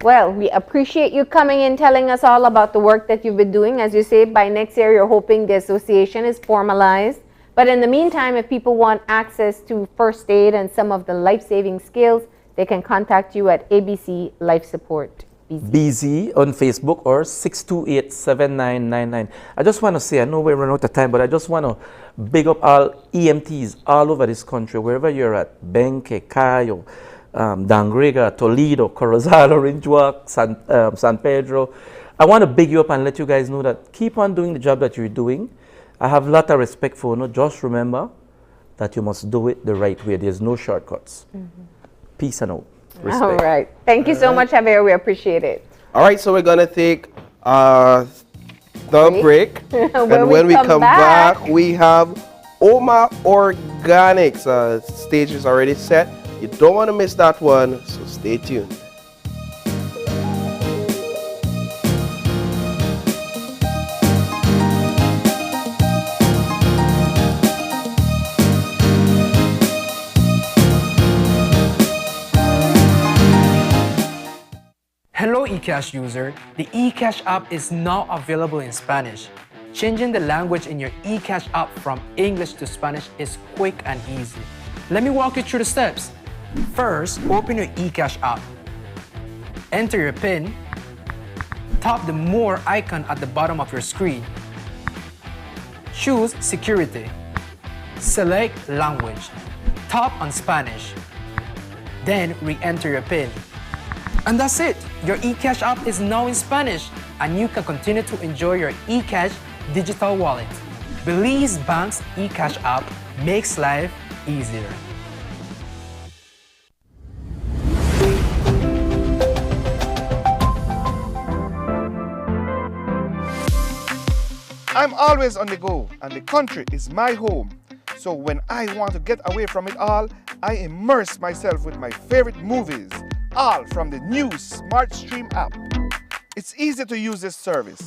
Well, we appreciate you coming in, telling us all about the work that you've been doing. As you say, by next year, you're hoping the association is formalized. But in the meantime, if people want access to first aid and some of the life-saving skills, they can contact you at ABC Life Support BZ on Facebook or 628-7999. I just want to say, I know we're running out of time, but I just want to big up all EMTs all over this country, wherever you're at, Benque, Cayo, Dangrega, Toledo, Corozal, Orange Walk, San Pedro. I want to big you up and let you guys know that keep on doing the job that you're doing. I have a lot of respect for you. Just remember that you must do it the right way. There's no shortcuts. Peace and out. Respect. All right. Thank you so much, Javier. We appreciate it. All right, so we're going to take the break. And when we come back, we have Oma Organics. Stage is already set. You don't want to miss that one, so stay tuned. Hello eCash user, the eCash app is now available in Spanish. Changing the language in your eCash app from English to Spanish is quick and easy. Let me walk you through the steps. First, open your eCash app. Enter your PIN. Tap the More icon at the bottom of your screen. Choose Security. Select Language. Tap on Spanish. Then re-enter your PIN. And that's it! Your eCash app is now in Spanish, and you can continue to enjoy your eCash digital wallet. Belize Bank's eCash app makes life easier. I'm always on the go, and the country is my home. So when I want to get away from it all, I immerse myself with my favorite movies, all from the new SmartStream app. It's easy to use this service.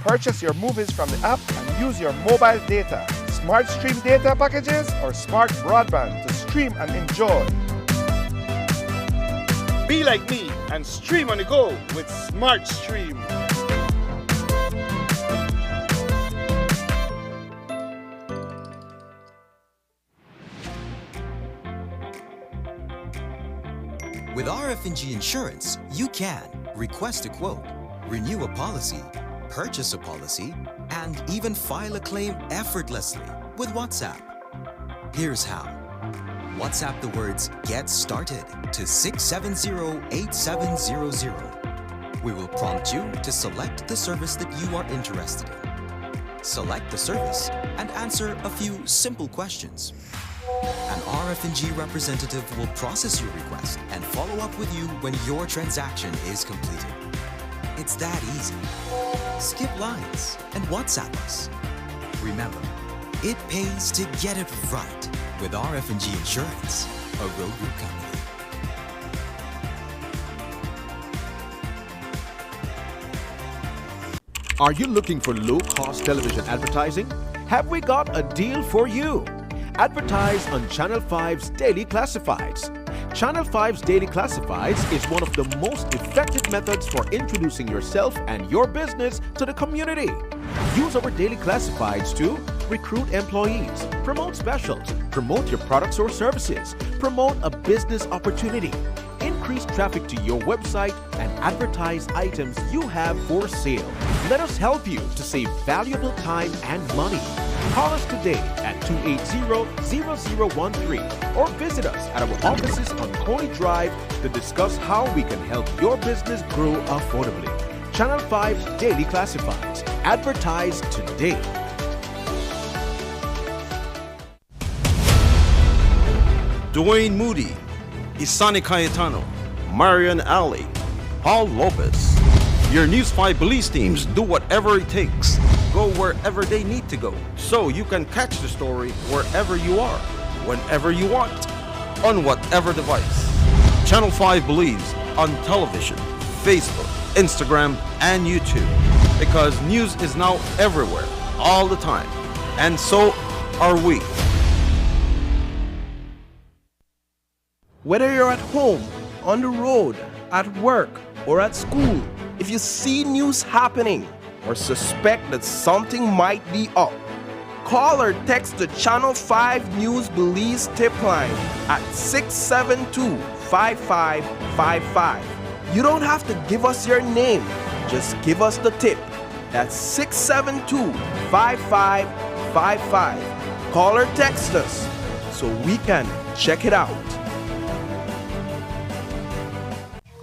Purchase your movies from the app and use your mobile data, SmartStream data packages, or smart broadband to stream and enjoy. Be like me and stream on the go with SmartStream. With RF&G Insurance, you can request a quote, renew a policy, purchase a policy, and even file a claim effortlessly with WhatsApp. Here's how. WhatsApp the words "Get Started" to 670-8700. We will prompt you to select the service that you are interested in. Select the service and answer a few simple questions. An RF&G representative will process your request and follow up with you when your transaction is completed. It's that easy. Skip lines and WhatsApp us. Remember, it pays to get it right with RF&G Insurance, a Road Group company. Are you looking for low-cost television advertising? Have we got a deal for you? Advertise on Channel 5's Daily Classifieds. Channel 5's Daily Classifieds is one of the most effective methods for introducing yourself and your business to the community. Use our Daily Classifieds to recruit employees, promote specials, promote your products or services, promote a business opportunity, increase traffic to your website, and advertise items you have for sale. Let us help you to save valuable time and money. Call us today at 280-0013 or visit us at our offices on Coney Drive to discuss how we can help your business grow affordably. Channel 5's Daily Classifieds. Advertise today. Dwayne Moody, Isani Cayetano, Marian Ali, Paul Lopez. Your News 5 police teams do whatever it takes. Go wherever they need to go, so you can catch the story wherever you are, whenever you want, on whatever device. Channel 5 believes on television, Facebook, Instagram, and YouTube, because news is now everywhere, all the time, and so are we. Whether you're at home, on the road, at work, or at school, if you see news happening or suspect that something might be up, call or text the Channel 5 News Belize tip line at 672-5555. You don't have to give us your name. Just give us the tip. That's 672-5555. Call or text us so we can check it out.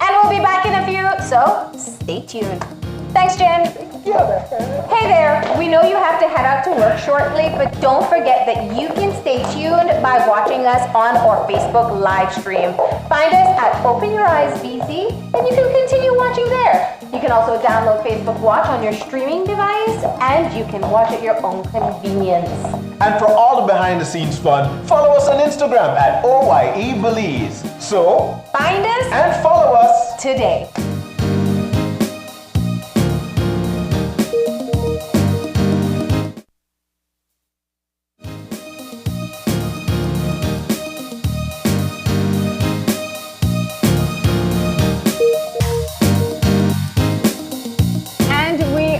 And we'll be back in a few, so stay tuned. Thanks, Jen. Hey there, we know you have to head out to work shortly, but don't forget that you can stay tuned by watching us on our Facebook live stream. Find us at Open Your Eyes BC, and you can continue watching there. You can also download Facebook Watch on your streaming device, and you can watch at your own convenience. And for all the behind the scenes fun, follow us on Instagram at OYE Belize. So, find us and follow us today.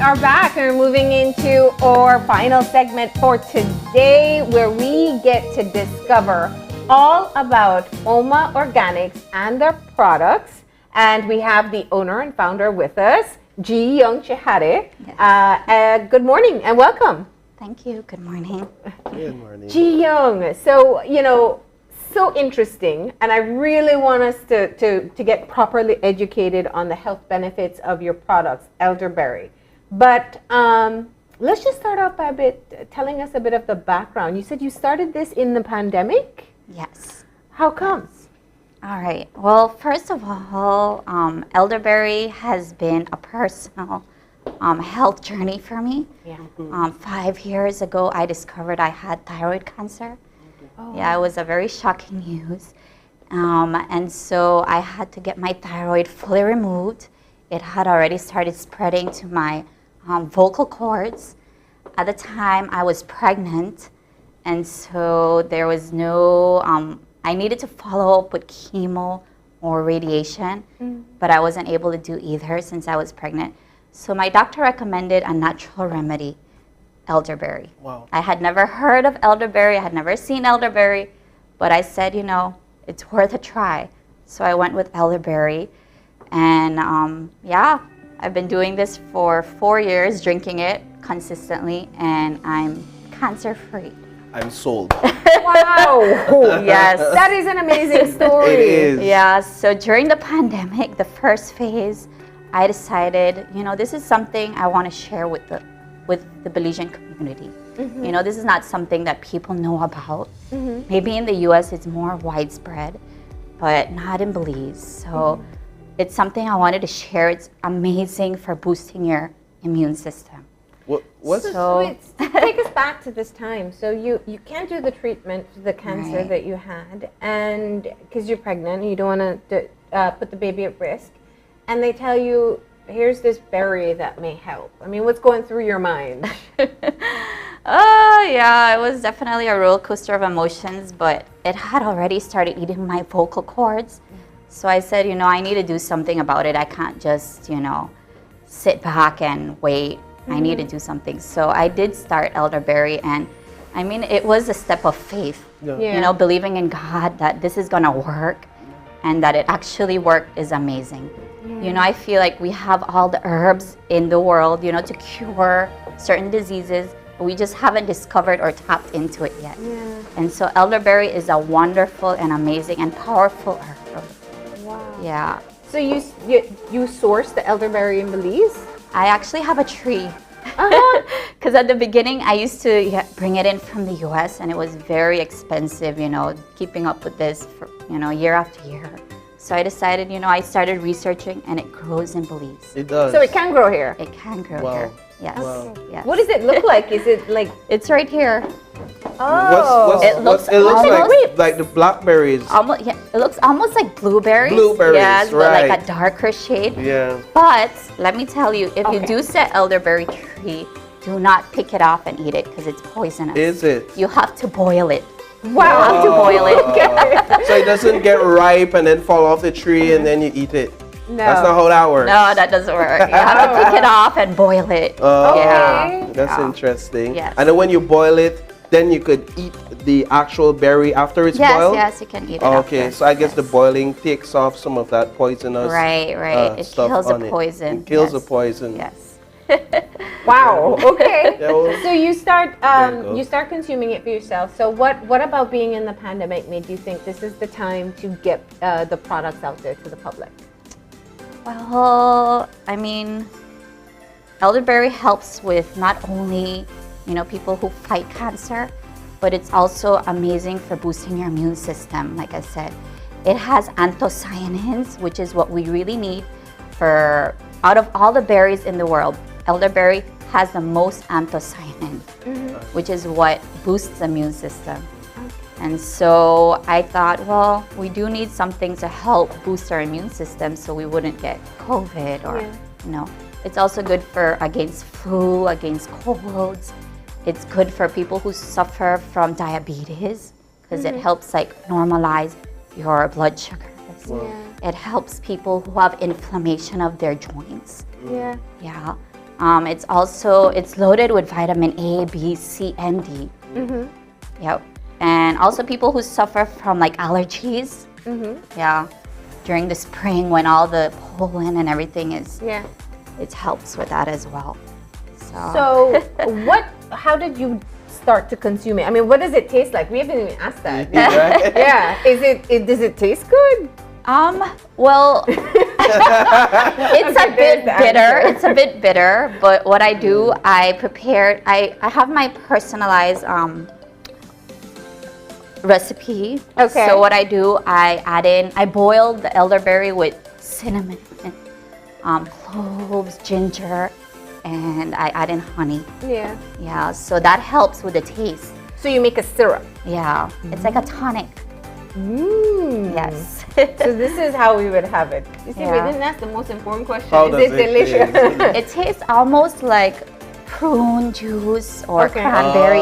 Are back and we're moving into our final segment for today, where we get to discover all about Oma Organics and their products. And we have the owner and founder with us, Ji Young Chihare. Yes. Good morning and welcome. Thank you. Good morning. Good morning. Ji Young. So, so interesting, and I really want us to get properly educated on the health benefits of your products, elderberry. But let's just start off by telling us a bit of the background. You said you started this in the pandemic? Yes. How come? All right. Well, first of all, elderberry has been a personal health journey for me. Yeah. 5 years ago, I discovered I had thyroid cancer. Oh. Yeah, it was a very shocking news. And so I had to get my thyroid fully removed. It had already started spreading to my vocal cords. At the time, I was pregnant, and so there was no, I needed to follow up with chemo or radiation, but I wasn't able to do either since I was pregnant. So my doctor recommended a natural remedy, elderberry. Wow. I had never heard of elderberry, I had never seen elderberry, but I said, it's worth a try. So I went with elderberry, and yeah, I've been doing this for 4 years, drinking it consistently, and I'm cancer-free. I'm sold. Wow. Yes. That is an amazing story. It is. Yeah, so during the pandemic, the first phase, I decided, this is something I want to share with the Belizean community. Mm-hmm. This is not something that people know about. Mm-hmm. Maybe in the US it's more widespread, but not in Belize. So it's something I wanted to share. It's amazing for boosting your immune system. So take us back to this time. So you can't do the treatment for the cancer Right. that you had, and because you're pregnant and you don't want to put the baby at risk, and they tell you, here's this berry that may help. I mean, what's going through your mind? Oh yeah, it was definitely a roller coaster of emotions, but it had already started eating my vocal cords. So I said, I need to do something about it. I can't just, sit back and wait. I need to do something. So I did start elderberry, and I mean, it was a step of faith. Yeah. Believing in God that this is gonna work, and that it actually worked is amazing. Yeah. I feel like we have all the herbs in the world, to cure certain diseases, but we just haven't discovered or tapped into it yet. Yeah. And so elderberry is a wonderful and amazing and powerful herb. Wow. Yeah. So you source the elderberry in Belize? I actually have a tree. Uh-huh. Because at the beginning, I used to bring it in from the US, and it was very expensive, keeping up with this for, year after year. So I decided, I started researching, and it grows in Belize. It does. So it can grow here? It can grow Wow. here. Yes. Wow. Yes. What does it look like? Is it like... It's right here. Oh. It looks like the blackberries. Almost, yeah, it looks almost like blueberries. Blueberries, yes, but right. like a darker shade. Yeah. But let me tell you, if you do set elderberry tree, do not pick it off and eat it because it's poisonous. Is it? You have to boil it. Wow. You have to boil it. So it doesn't get ripe and then fall off the tree and then you eat it. No. That's not how that works. No, that doesn't work. You have to pick it off and boil it. Oh, yeah. that's interesting. Yes. And then when you boil it, then you could eat the actual berry after it's Yes, boiled? yes, you can eat it Okay, after, so I guess the boiling takes off some of that poisonous Right. It stuff kills on the it. poison. It kills yes. the poison. Yes. Wow. Okay. Yeah, well, So you start go. you start consuming it for yourself. So what about being in the pandemic made you think this is the time to get the products out there to the public? Well, I mean, elderberry helps with not only, people who fight cancer, but it's also amazing for boosting your immune system, like I said. It has anthocyanins, which is what we really need for, out of all the berries in the world, elderberry has the most anthocyanin, which is what boosts the immune system. And so I thought, well, we do need something to help boost our immune system so we wouldn't get COVID or, It's also good for against flu, against colds. It's good for people who suffer from diabetes because it helps normalize your blood sugars. It helps people who have inflammation of their joints. Yeah. It's loaded with vitamin A, B, C, and D. Yep. And also people who suffer from allergies. Yeah. During the spring when all the pollen and everything is, it helps with that as well. So how did you start to consume it? I mean, what does it taste like? We haven't even asked that. Yeah. Does it taste good? Well, it's a bit bitter. It's a bit bitter, but what I do, I have my personalized recipe. Okay. So what I do, I boil the elderberry with cinnamon, cloves, ginger, and I add in honey. Yeah, so that helps with the taste. So you make a syrup? Yeah, it's like a tonic. Yes. So this is how we would have it. You see, we didn't ask the most important question. Is it delicious? It tastes almost like prune juice or cranberry.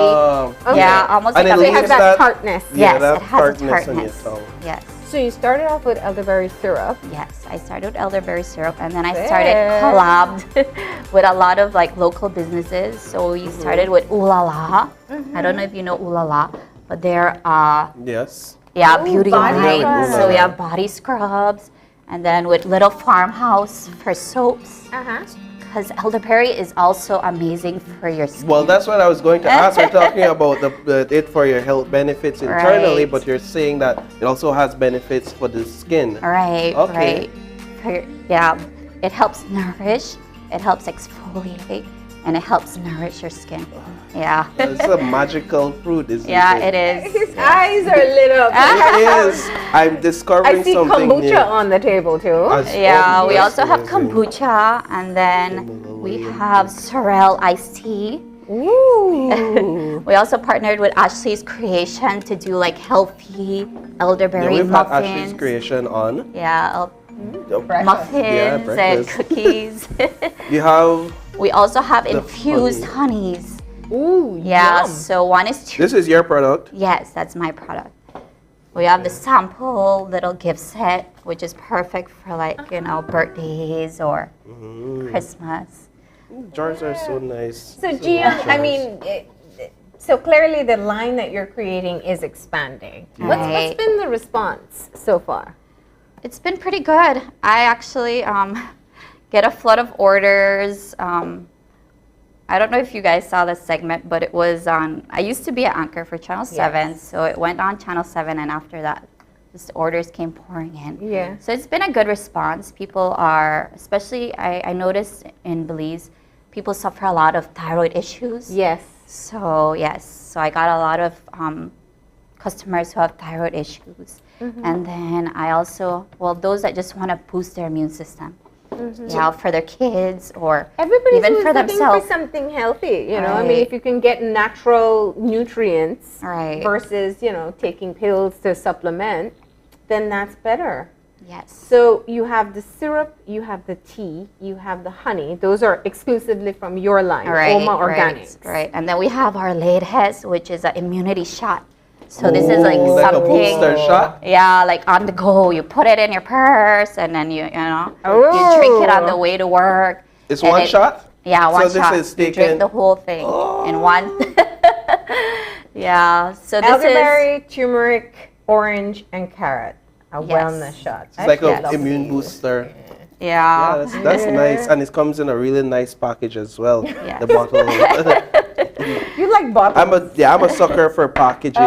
Yeah, almost and like it has that tartness. Yes, that it has a tartness on your tartness. tongue. Yes. So you started off with elderberry syrup. Yes, I started with elderberry syrup, and then I started collabed with a lot of local businesses. So we started with Ooh La La. I don't know if you know Ooh La La, but they're yes. Yeah, beauty body line. scrubs. So we have body scrubs, and then with Little Farmhouse for soaps. Because elderberry is also amazing for your skin. Well, that's what I was going to ask. We're talking about it for your health benefits internally, Right. but you're saying that it also has benefits for the skin. Right, Okay. right. Yeah, it helps nourish, it helps exfoliate, and it helps nourish your skin. Yeah. It's a magical fruit, isn't Yeah, it? it is. His eyes are lit up. It is. I'm discovering I see something kombucha new. on the table too. Yeah, we also have kombucha, and then we have Sorrel iced tea. Ooh. We also partnered with Ashley's Creation to do healthy elderberry Yeah, we've had muffins. Ashley's creation on. Yeah, Yeah, muffins and breakfast. cookies. You have. We also have The infused honey. honeys. Ooh, Yeah, yum. so one is This is your product. Yes, that's my product. We have the sample little gift set, which is perfect for birthdays or Christmas. Jars are so nice. So Gia, I mean, so clearly the line that you're creating is expanding. What's Right. been the response so far? It's been pretty good. I actually get a flood of orders. I don't know if you guys saw this segment, but it was on, I used to be an anchor for Channel 7, so it went on Channel 7, and after that, just orders came pouring in. Yeah. So it's been a good response. People are, especially, I noticed in Belize, people suffer a lot of thyroid issues. Yes. So, yes, so I got a lot of customers who have thyroid issues. And then I also, those that just want to boost their immune system. Yeah, for their kids or Everybody's even for looking themselves. for something healthy, you know. I mean, Right. if you can get natural nutrients Right. versus, taking pills to supplement, then that's better. Yes. So you have the syrup, you have the tea, you have the honey. Those are exclusively from your line, Oma Organics. Right. And then we have our Leidhes, which is an immunity shot. So this is like Like a something. booster shot? Yeah, like on the go. You put it in your purse, and then you drink it on the way to work. It's and one shot? Yeah, one So shot. this is You taken. drink the whole thing in one. Yeah, so this elderberry, turmeric, orange, and carrot. A Yes. wellness shot. It's like Actually, an lovely. immune booster. Yeah. That's nice, and it comes in a really nice package as well. Yes. The bottle. You like bottles? I'm a sucker for packaging.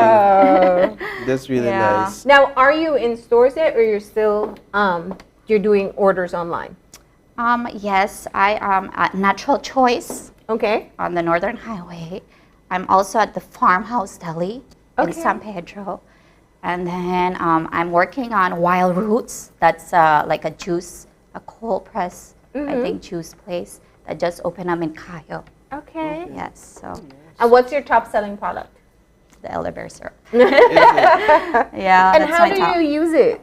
That's really nice. Now, are you in stores yet, or you're still you're doing orders online? Yes, I am at Natural Choice. Okay. On the Northern Highway. I'm also at the Farmhouse Deli in Okay. San Pedro. And then I'm working on Wild Roots. That's like a juice, a cold press, I think, juice place that just opened up in Cayo. Okay. Yes, so. And what's your top selling product? The elderberry syrup. Yeah, And that's how my do top. you use it?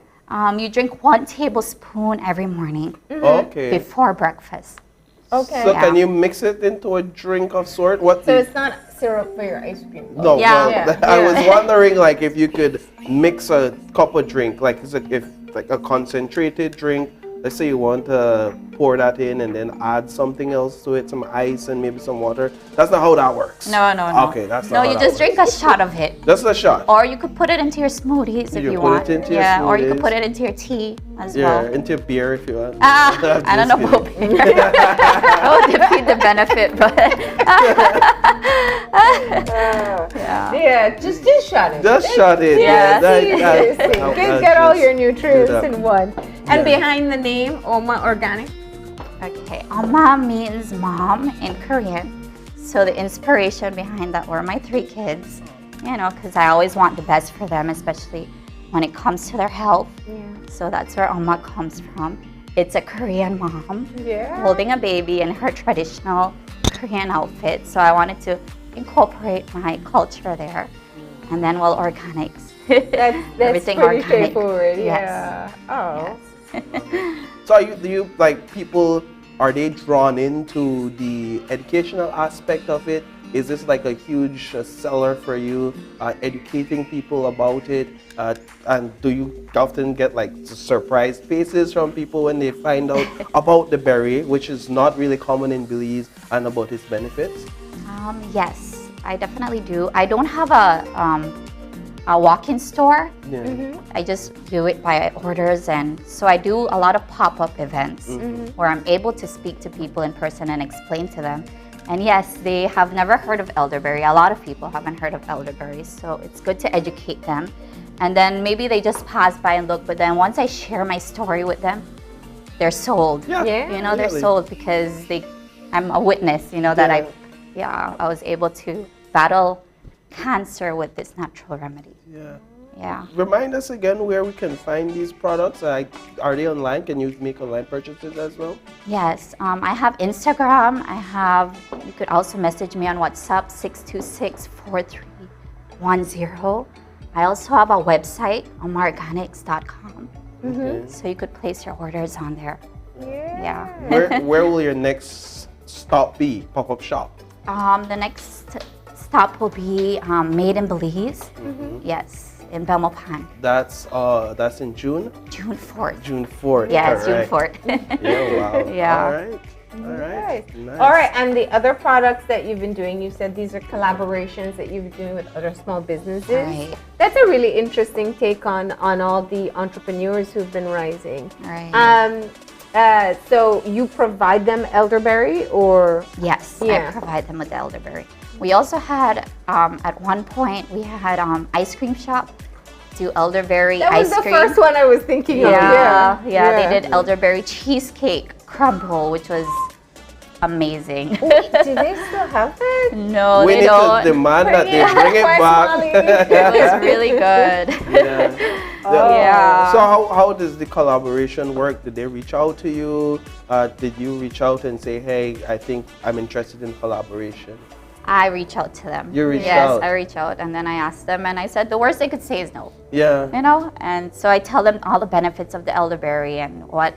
You drink 1 tablespoon every morning Okay. before breakfast. Okay. So can you mix it into a drink of sort? What? So it's not syrup for your ice cream. No, Yeah. no. I was wondering, like, if you could mix a cup of drink, like, if like a concentrated drink. Let's say you want to pour that in and then add something else to it, some ice and maybe some water. That's not how that works. No. Okay, that's No, not how you that just drink a shot of it. Just a shot. Or you could put it into your smoothies if You you put it want. into your Yeah, or you could smoothies. put it into your tea as Yeah, well. into beer if you want. I don't know about beer. That would defeat the benefit, but Yeah, just shot it. Just shot it. Yeah. Just get all your nutrients that. in one. And Yeah. behind the name, Oma Organic. Okay, Oma means mom in Korean. So the inspiration behind that were my 3 kids, you know, because I always want the best for them, especially when it comes to their health. Yeah. So that's where Oma comes from. It's a Korean mom Yeah. holding a baby in her traditional Korean outfit. So I wanted to incorporate my culture there. And then, well, organics. That's Everything pretty organic. straightforward. Yes. Yeah. Oh. So do you like people? Are they drawn into the educational aspect of it? Is this like a huge seller for you, educating people about it? And do you often get like surprise faces from people when they find out about the berry, which is not really common in Belize, and about its benefits? Yes, I definitely do. I don't have a walk-in store. Yeah. I just do it by orders, and so I do a lot of pop-up events where I'm able to speak to people in person and explain to them. And yes, they have never heard of elderberry. A lot of people haven't heard of elderberry, so it's good to educate them. And then maybe they just pass by and look, but then once I share my story with them, they're sold. Yeah, You know, they're really. sold because I'm a witness, you know, that I was able to battle cancer with this natural remedy. Yeah. Yeah. Remind us again where we can find these products. Are they online? Can you make online purchases as well? Yes, I have Instagram. You could also message me on WhatsApp, 626-4310. I also have a website, omaorganics.com. So you could place your orders on there. Yeah. Where will your next stop be? Pop-up shop? The next stop will be Made in Belize. Yes, in Belmopan. That's in June? June 4th. June 4th. Yes, June correct. 4th. Yeah, wow. Yeah. All right. All right. Nice. All right, and the other products that you've been doing, you said these are collaborations that you've been doing with other small businesses. Right. That's a really interesting take on all the entrepreneurs who've been rising. Right. So you provide them elderberry, or? Yes, Yeah. I provide them with the elderberry. We also had, at one point, we had ice cream shop do elderberry That ice was the cream. first one I was thinking of. Yeah, Yeah. they did elderberry cheesecake crumble, which was amazing. Do they still have it? No, We they need don't. to demand that they bring it back. It was really good. Yeah. So how does the collaboration work? Did they reach out to you? Did you reach out and say, hey, I think I'm interested in collaboration? I reach out to them. You reach yes, out? I reach out, and then I ask them, and I said the worst they could say is no. Yeah. You know, and so I tell them all the benefits of the elderberry and what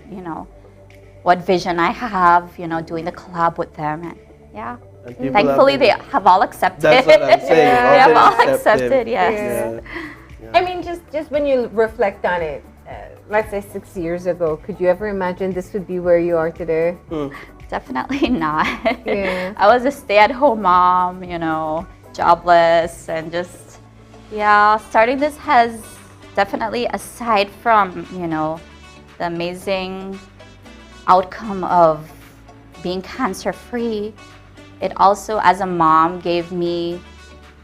what vision I have, doing the collab with them, and yeah. And people Thankfully, they have all accepted. That's what I'm saying. They have all All accepted. Yes. I mean, just when you reflect on it, let's say 6 years ago, could you ever imagine this would be where you are today? Definitely not. Yeah. I was a stay-at-home mom, jobless and just, yeah, starting this has definitely, aside from, you know, the amazing outcome of being cancer-free, it also, as a mom, gave me,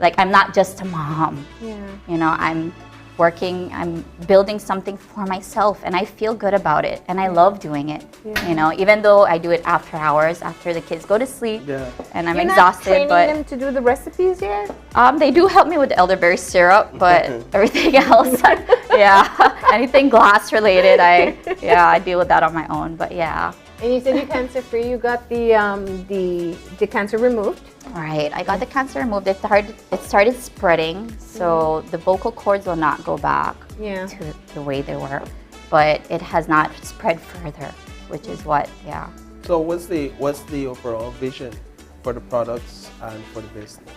like, I'm not just a mom. Yeah. You know, I'm working, I'm building something for myself, and I feel good about it, and I love doing it. Yeah. You know, even though I do it after hours, after the kids go to sleep, and I'm exhausted. You're not but training them to do the recipes yet? they do help me with the elderberry syrup, but everything else, yeah, anything glass related, I deal with that on my own. But yeah. And you said you're cancer free. You got the cancer removed. Right, I got the cancer removed. It started spreading, so the vocal cords will not go back to the way they were, but it has not spread further, which is what, yeah. So what's the overall vision for the products and for the business?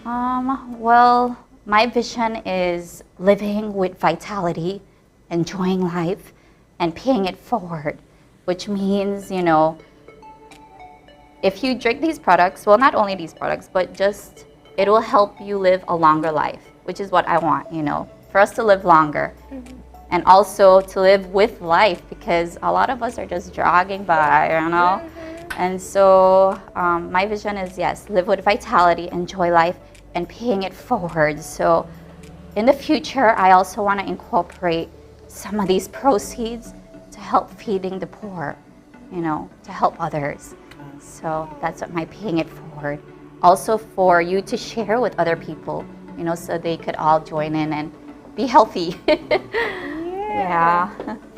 Well, my vision is living with vitality, enjoying life, and paying it forward, which means, you know, if you drink these products, well, not only these products, but just, it will help you live a longer life, which is what I want, you know, for us to live longer. And also to live with life, because a lot of us are just jogging by, you know? And so my vision is, yes, live with vitality, enjoy life, and paying it forward. So in the future, I also want to incorporate some of these proceeds to help feeding the poor, you know, to help others. So that's what my paying it forward. Also for you to share with other people, you know, so they could all join in and be healthy. Yeah.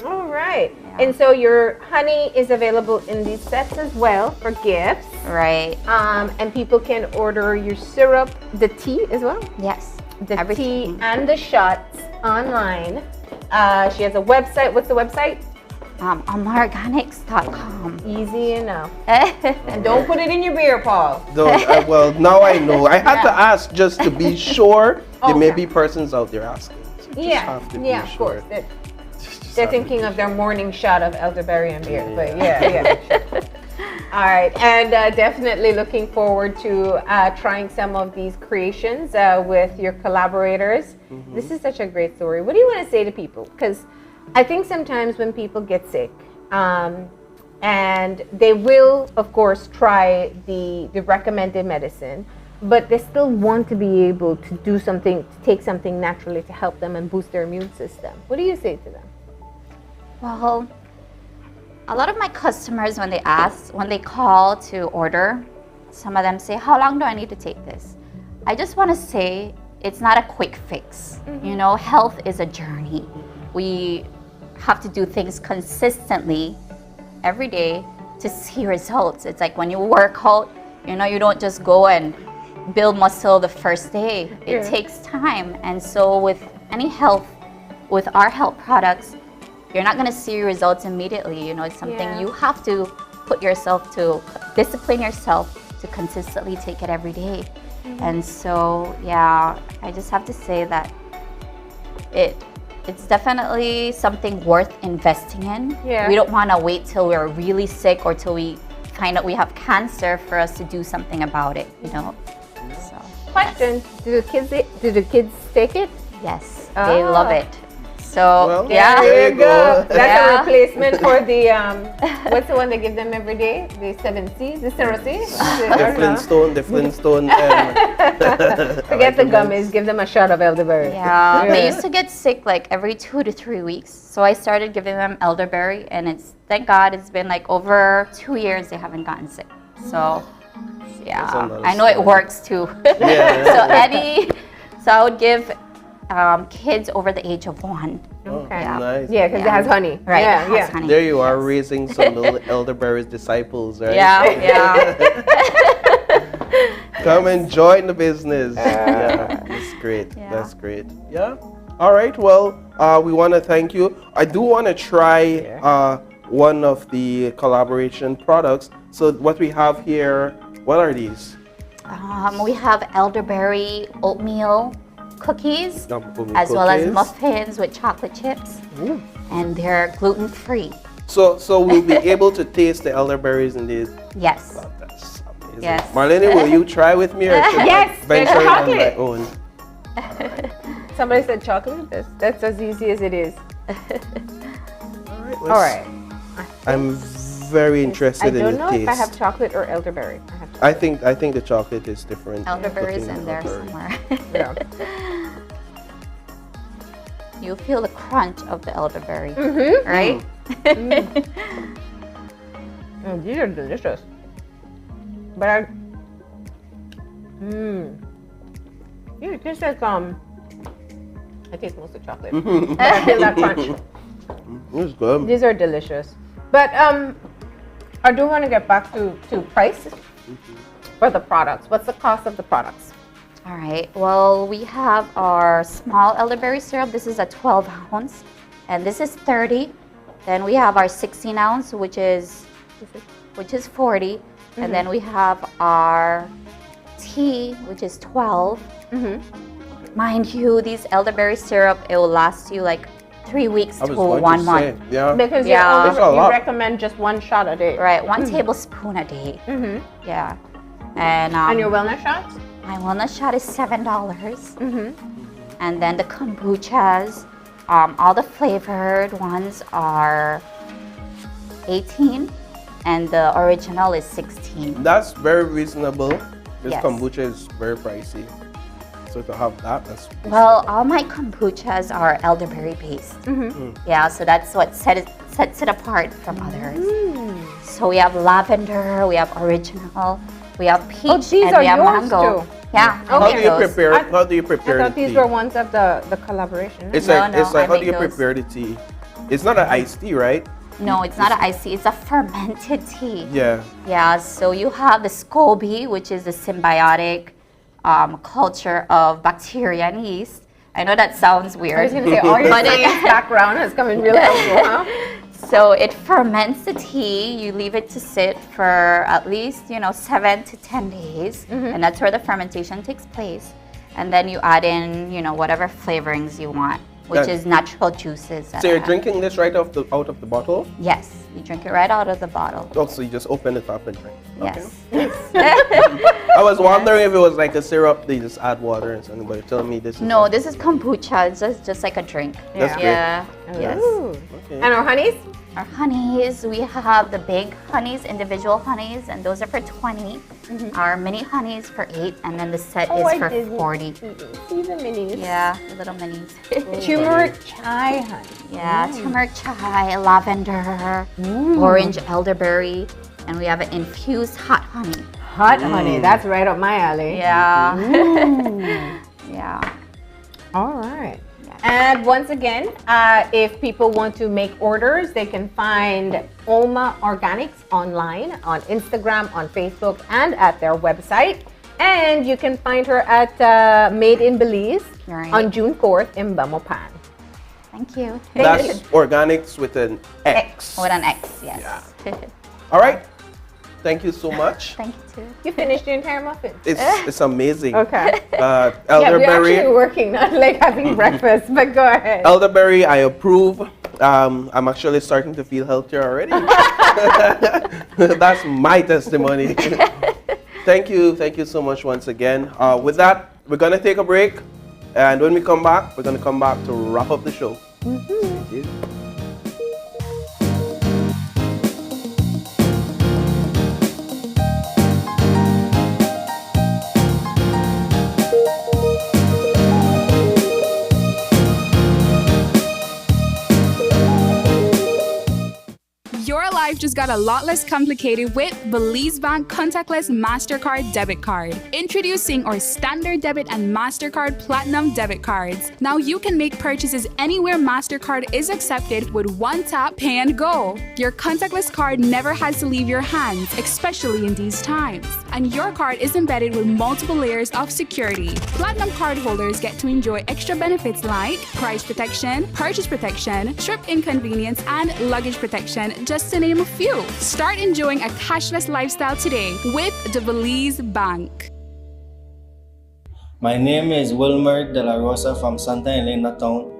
All right. Yeah. And so your honey is available in these sets as well for gifts. Right. And people can order your syrup, the tea as well? Yes. The tea and the shots online. She has a website. What's the website? AmarOrganics.com. Easy enough. And don't put it in your beer, Paul. Well, now I know. I had to ask just to be sure. There may be persons out there asking. So of course. They're thinking of their morning shot of elderberry and beer. But All right, and definitely looking forward to trying some of these creations with your collaborators. This is such a great story. What do you want to say to people? Because I think sometimes when people get sick, and they will, of course, try the recommended medicine, but they still want to be able to do something, to take something naturally to help them and boost their immune system. What do you say to them? Well, a lot of my customers, when they call to order, some of them say, how long do I need to take this? I just want to say it's not a quick fix. You know, health is a journey. We have to do things consistently every day to see results. It's like when you work out, you know, you don't just go and build muscle the first day. It takes time. And so with any health, with our health products, you're not going to see results immediately. You know, it's something you have to put yourself to, discipline yourself to consistently take it every day. And so, yeah, I just have to say that it's definitely something worth investing in. We don't want to wait till we're really sick or till we find out we have cancer for us to do something about it, you know. So, question, do the kids take it? Yes, they love it. So, well, there you go. That's a replacement for the, what's the one they give them every day? The 7C? The Cerocy? The Flintstone. Forget the gummies, give them a shot of elderberry. Yeah, they used to get sick like every 2 to 3 weeks. So I started giving them elderberry, and thank God, it's been like over 2 years they haven't gotten sick. So, yeah, I know it works too. So I would give kids over the age of 1. Okay. Nice. Yeah, because it has honey. Right. Yeah. Honey. There you are, raising some little elderberry's disciples, right? Yeah. Come and join the business. That's great. That's great. Yeah. All right. Well, we want to thank you. I do want to try one of the collaboration products. So what we have here, what are these? We have elderberry oatmeal cookies, as well as muffins with chocolate chips, and they're gluten-free. So we'll be able to taste the elderberries in these? Yes. That's Yes. Marlene, will you try with me or should I Yes, venture there's in on chocolate. my own? Somebody said chocolate. That's as easy as it is. Let's- All right. I'm very interested I in don't the know taste. if I have chocolate or elderberry. I think the chocolate is different. Elderberry is looking in there elderberry. somewhere. Yeah. You feel the crunch of the elderberry, Mhm. right? These are delicious. But I, yeah, it tastes like I taste mostly chocolate. But I feel that crunch. It's good. These are delicious. But I do want to get back to price for the products. What's the cost of the products? All right. Well, we have our small elderberry syrup. This is a 12 ounce, and this is 30. Then we have our 16 ounce, which is 40, and then we have our tea, which is 12. Mind you, these elderberry syrup, it will last you like 3 weeks I to was going 1 to month. say, yeah. Because Yeah. That's a you lot. recommend just one shot a day. Right, 1 tablespoon a day. Yeah. And your wellness shots? My wellness shot is $7. And then the kombuchas, all the flavored ones are 18, and the original is 16. That's very reasonable. This Yes. kombucha is very pricey. So to have that, that's Well, all my kombuchas are elderberry based. Yeah, so that's what sets it apart from others. So we have lavender, we have original, we have peach, these and are we have yours mango. too. Yeah, I How make do you those. prepare? How do you I prepare thought the these tea? were ones of the collaboration. It's No, like no, it's like I how do you make those. prepare the tea? It's not an iced tea, right? No, it's not an icy, it's a fermented tea. Yeah. Yeah, so you have the SCOBY, which is the symbiotic culture of bacteria and yeast. I know that sounds weird. I was going to say, all your but science background has come in real helpful, huh? So it ferments the tea. You leave it to sit for at least 7 to 10 days, and that's where the fermentation takes place. And then you add in whatever flavorings you want, which is natural juices. that So you're I add. drinking this right out of the bottle? Yes, you drink it right out of the bottle. Oh, so you just open it up and drink. Yes. I was wondering if it was like a syrup, they just add water and something, but you're telling me this is No, this is kombucha. It's just like a drink. That's great. Yeah. Yes. Okay. And our honeys? Our honeys, we have the big honeys, individual honeys, and those are for 20. Our mini honeys for 8, and then the set is for 40. See the minis. Yeah, the little minis. Turmeric chai honey. Yeah, turmeric chai, lavender, orange elderberry, and we have an infused hot honey. Hot honey, that's right up my alley. Yeah. Yeah. All right. And once again, if people want to make orders, they can find Oma Organics online on Instagram, on Facebook, and at their website. And you can find her at Made in Belize Right. on June 4th in Bamopan. Thank you. That's organics with an X. With an X, yes. All right. Thank you so much. Thank you too. You finished the entire muffin. It's amazing. Okay. Elderberry. Yeah, we're actually working, not like having breakfast, but go ahead. Elderberry, I approve. I'm actually starting to feel healthier already. That's my testimony. Thank you so much once again. With that, we're gonna take a break, and when we come back, we're gonna come back to wrap up the show. Thank you. Your life just got a lot less complicated with Belize Bank Contactless MasterCard Debit Card. Introducing our Standard Debit and MasterCard Platinum Debit Cards. Now you can make purchases anywhere MasterCard is accepted with one tap, pay and go. Your contactless card never has to leave your hands, especially in these times. And your card is embedded with multiple layers of security. Platinum card holders get to enjoy extra benefits like price protection, purchase protection, trip inconvenience, and luggage protection, just to name a few. Start enjoying a cashless lifestyle today with the Belize Bank. My name is Wilmer De La Rosa from Santa Elena Town.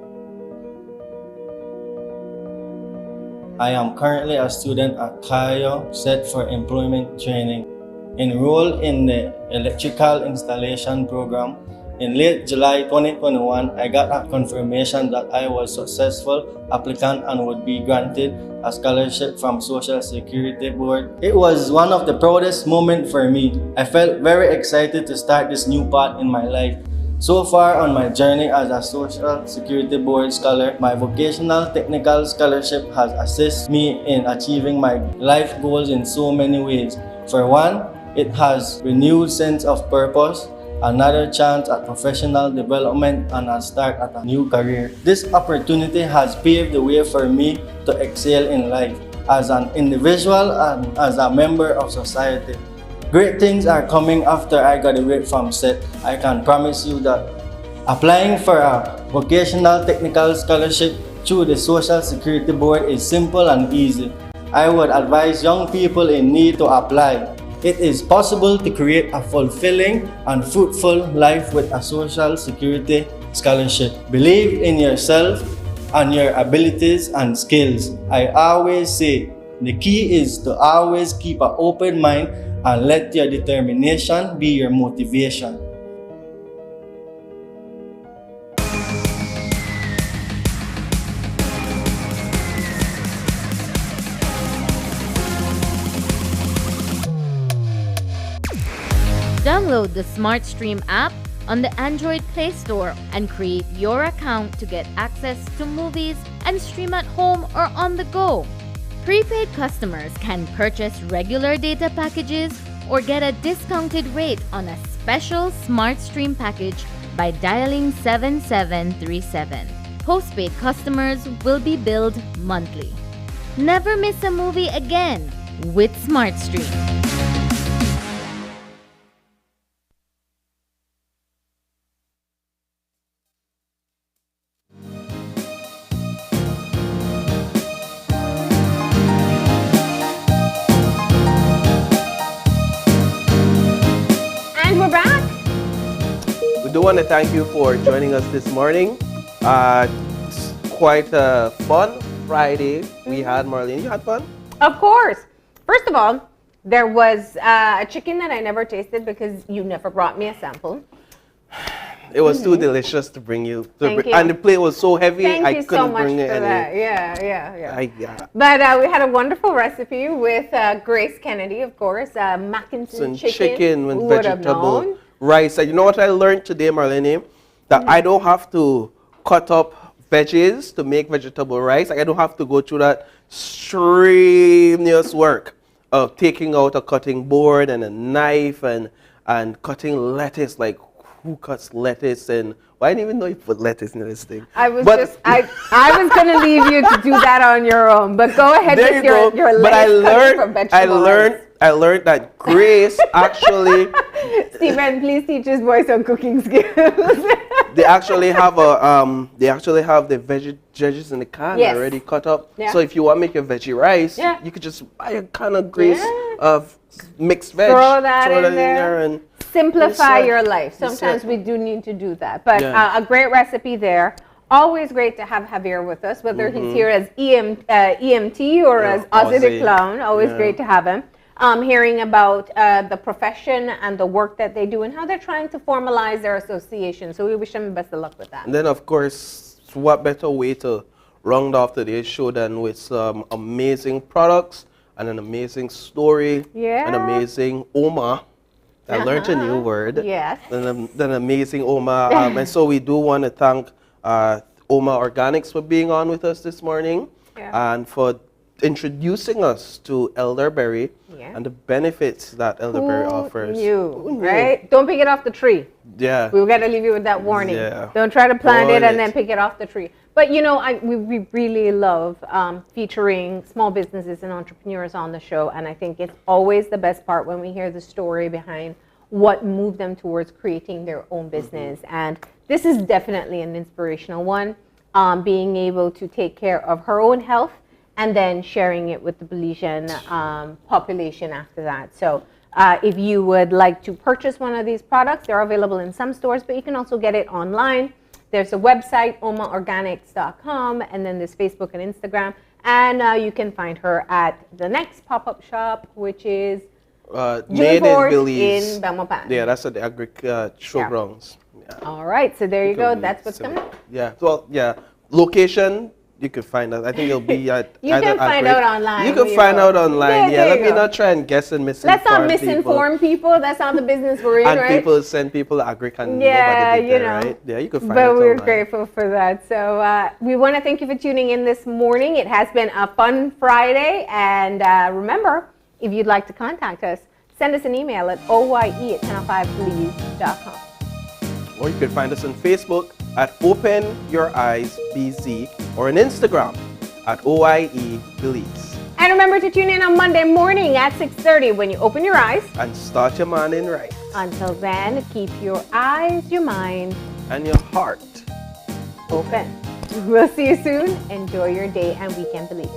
I am currently a student at Cayo, set for employment training. enrolled in the electrical installation program. In late July 2021, I got a confirmation that I was a successful applicant and would be granted a scholarship from Social Security Board. It was one of the proudest moments for me. I felt very excited to start this new path in my life. So far on my journey as a Social Security Board scholar, my vocational technical scholarship has assisted me in achieving my life goals in so many ways. For one, it has renewed sense of purpose, another chance at professional development, and a start at a new career. This opportunity has paved the way for me to excel in life as an individual and as a member of society. Great things are coming after I graduate from SET. I can promise you that. Applying for a vocational technical scholarship through the Social Security Board is simple and easy. I would advise young people in need to apply. It is possible to create a fulfilling and fruitful life with a Social Security scholarship. Believe in yourself and your abilities and skills. I always say the key is to always keep an open mind and let your determination be your motivation. Download the SmartStream app on the Android Play Store and create your account to get access to movies and stream at home or on the go. Prepaid customers can purchase regular data packages or get a discounted rate on a special SmartStream package by dialing 7737. Postpaid customers will be billed monthly. Never miss a movie again with SmartStream. I do want to thank you for joining us this morning. It's quite a fun Friday we had. Marlene, you had fun? Of course. First of all, there was a chicken that I never tasted because you never brought me a sample. It was too delicious to bring you. Thank you. And the plate was so heavy, I couldn't so much bring it for in. that. Yeah. Yeah. But we had a wonderful recipe with Grace Kennedy, of course, Mackinson Chicken with Who would have vegetable known? rice. And you know what I learned today, Marlene? That I don't have to cut up veggies to make vegetable rice. I don't have to go through that strenuous work of taking out a cutting board and a knife and cutting lettuce. Like, who cuts lettuce? And well, I didn't even know you put lettuce in this thing. I was going to leave you to do that on your own, but go ahead with your But lettuce from vegetable I learned that Grace actually Stephen, please teach his boy some cooking skills. they actually have the veggies in the can already cut up. Yeah. So if you want to make your veggie rice, you could just buy a can of Grace of mixed veg. Throw that in there and simplify your life. Sometimes we do need to do that. But a great recipe there. Always great to have Javier with us, whether he's here as EMT or as Ozzy the Clown. Always great to have him. Hearing about the profession and the work that they do and how they're trying to formalize their association. So we wish them the best of luck with that. And then, of course, what better way to round off today's show than with some amazing products and an amazing story, an amazing Oma. I learned a new word. Yes. An amazing Oma. And so we do want to thank Oma Organics for being on with us this morning and for introducing us to elderberry and the benefits that elderberry offers. Who knew, right? Don't pick it off the tree. Yeah. We've got to leave you with that warning. Yeah. Don't try to plant it and then pick it off the tree. But you know, we really love featuring small businesses and entrepreneurs on the show, and I think it's always the best part when we hear the story behind what moved them towards creating their own business. And this is definitely an inspirational one, being able to take care of her own health and then sharing it with the Belizean population after that. So if you would like to purchase one of these products, they're available in some stores, but you can also get it online. There's a website, omaorganics.com, and then there's Facebook and Instagram. And you can find her at the next pop-up shop, which is Made in 4th Belize. in Belmopan. Yeah, that's at the Agri Showgrounds. Yeah. All right, so there you go. Belize. That's what's coming up. Yeah. Well, yeah. Location, you can find out. I think it'll be at. You can find out online. You can find out online. Yeah. Let me go. not try and guess and misinform Let's not misinform people. That's not the business we're in, and right? people send people Agri and Yeah, nobody did you that, know. right? Yeah, you can find But it we're online. grateful for that. So we want to thank you for tuning in this morning. It has been a fun Friday. And remember, if you'd like to contact us, send us an email at oye@channel5belize.com. Or you can find us on Facebook at Open Your Eyes BZ or on Instagram at OIE Belize. And remember to tune in on Monday morning at 6:30 when you open your eyes. And start your morning right. Until then, keep your eyes, your mind, and your heart open. We'll see you soon. Enjoy your day and weekend, Belize.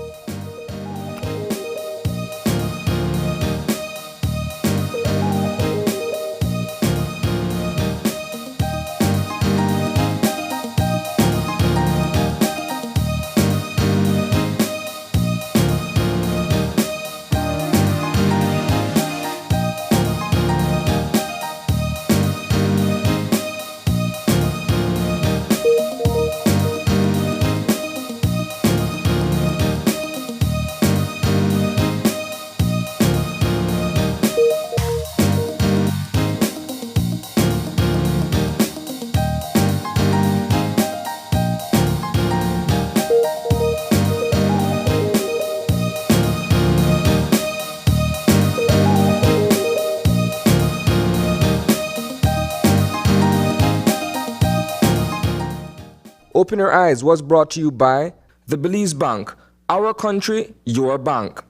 Open Your Eyes was brought to you by the Belize Bank. Our country, your bank.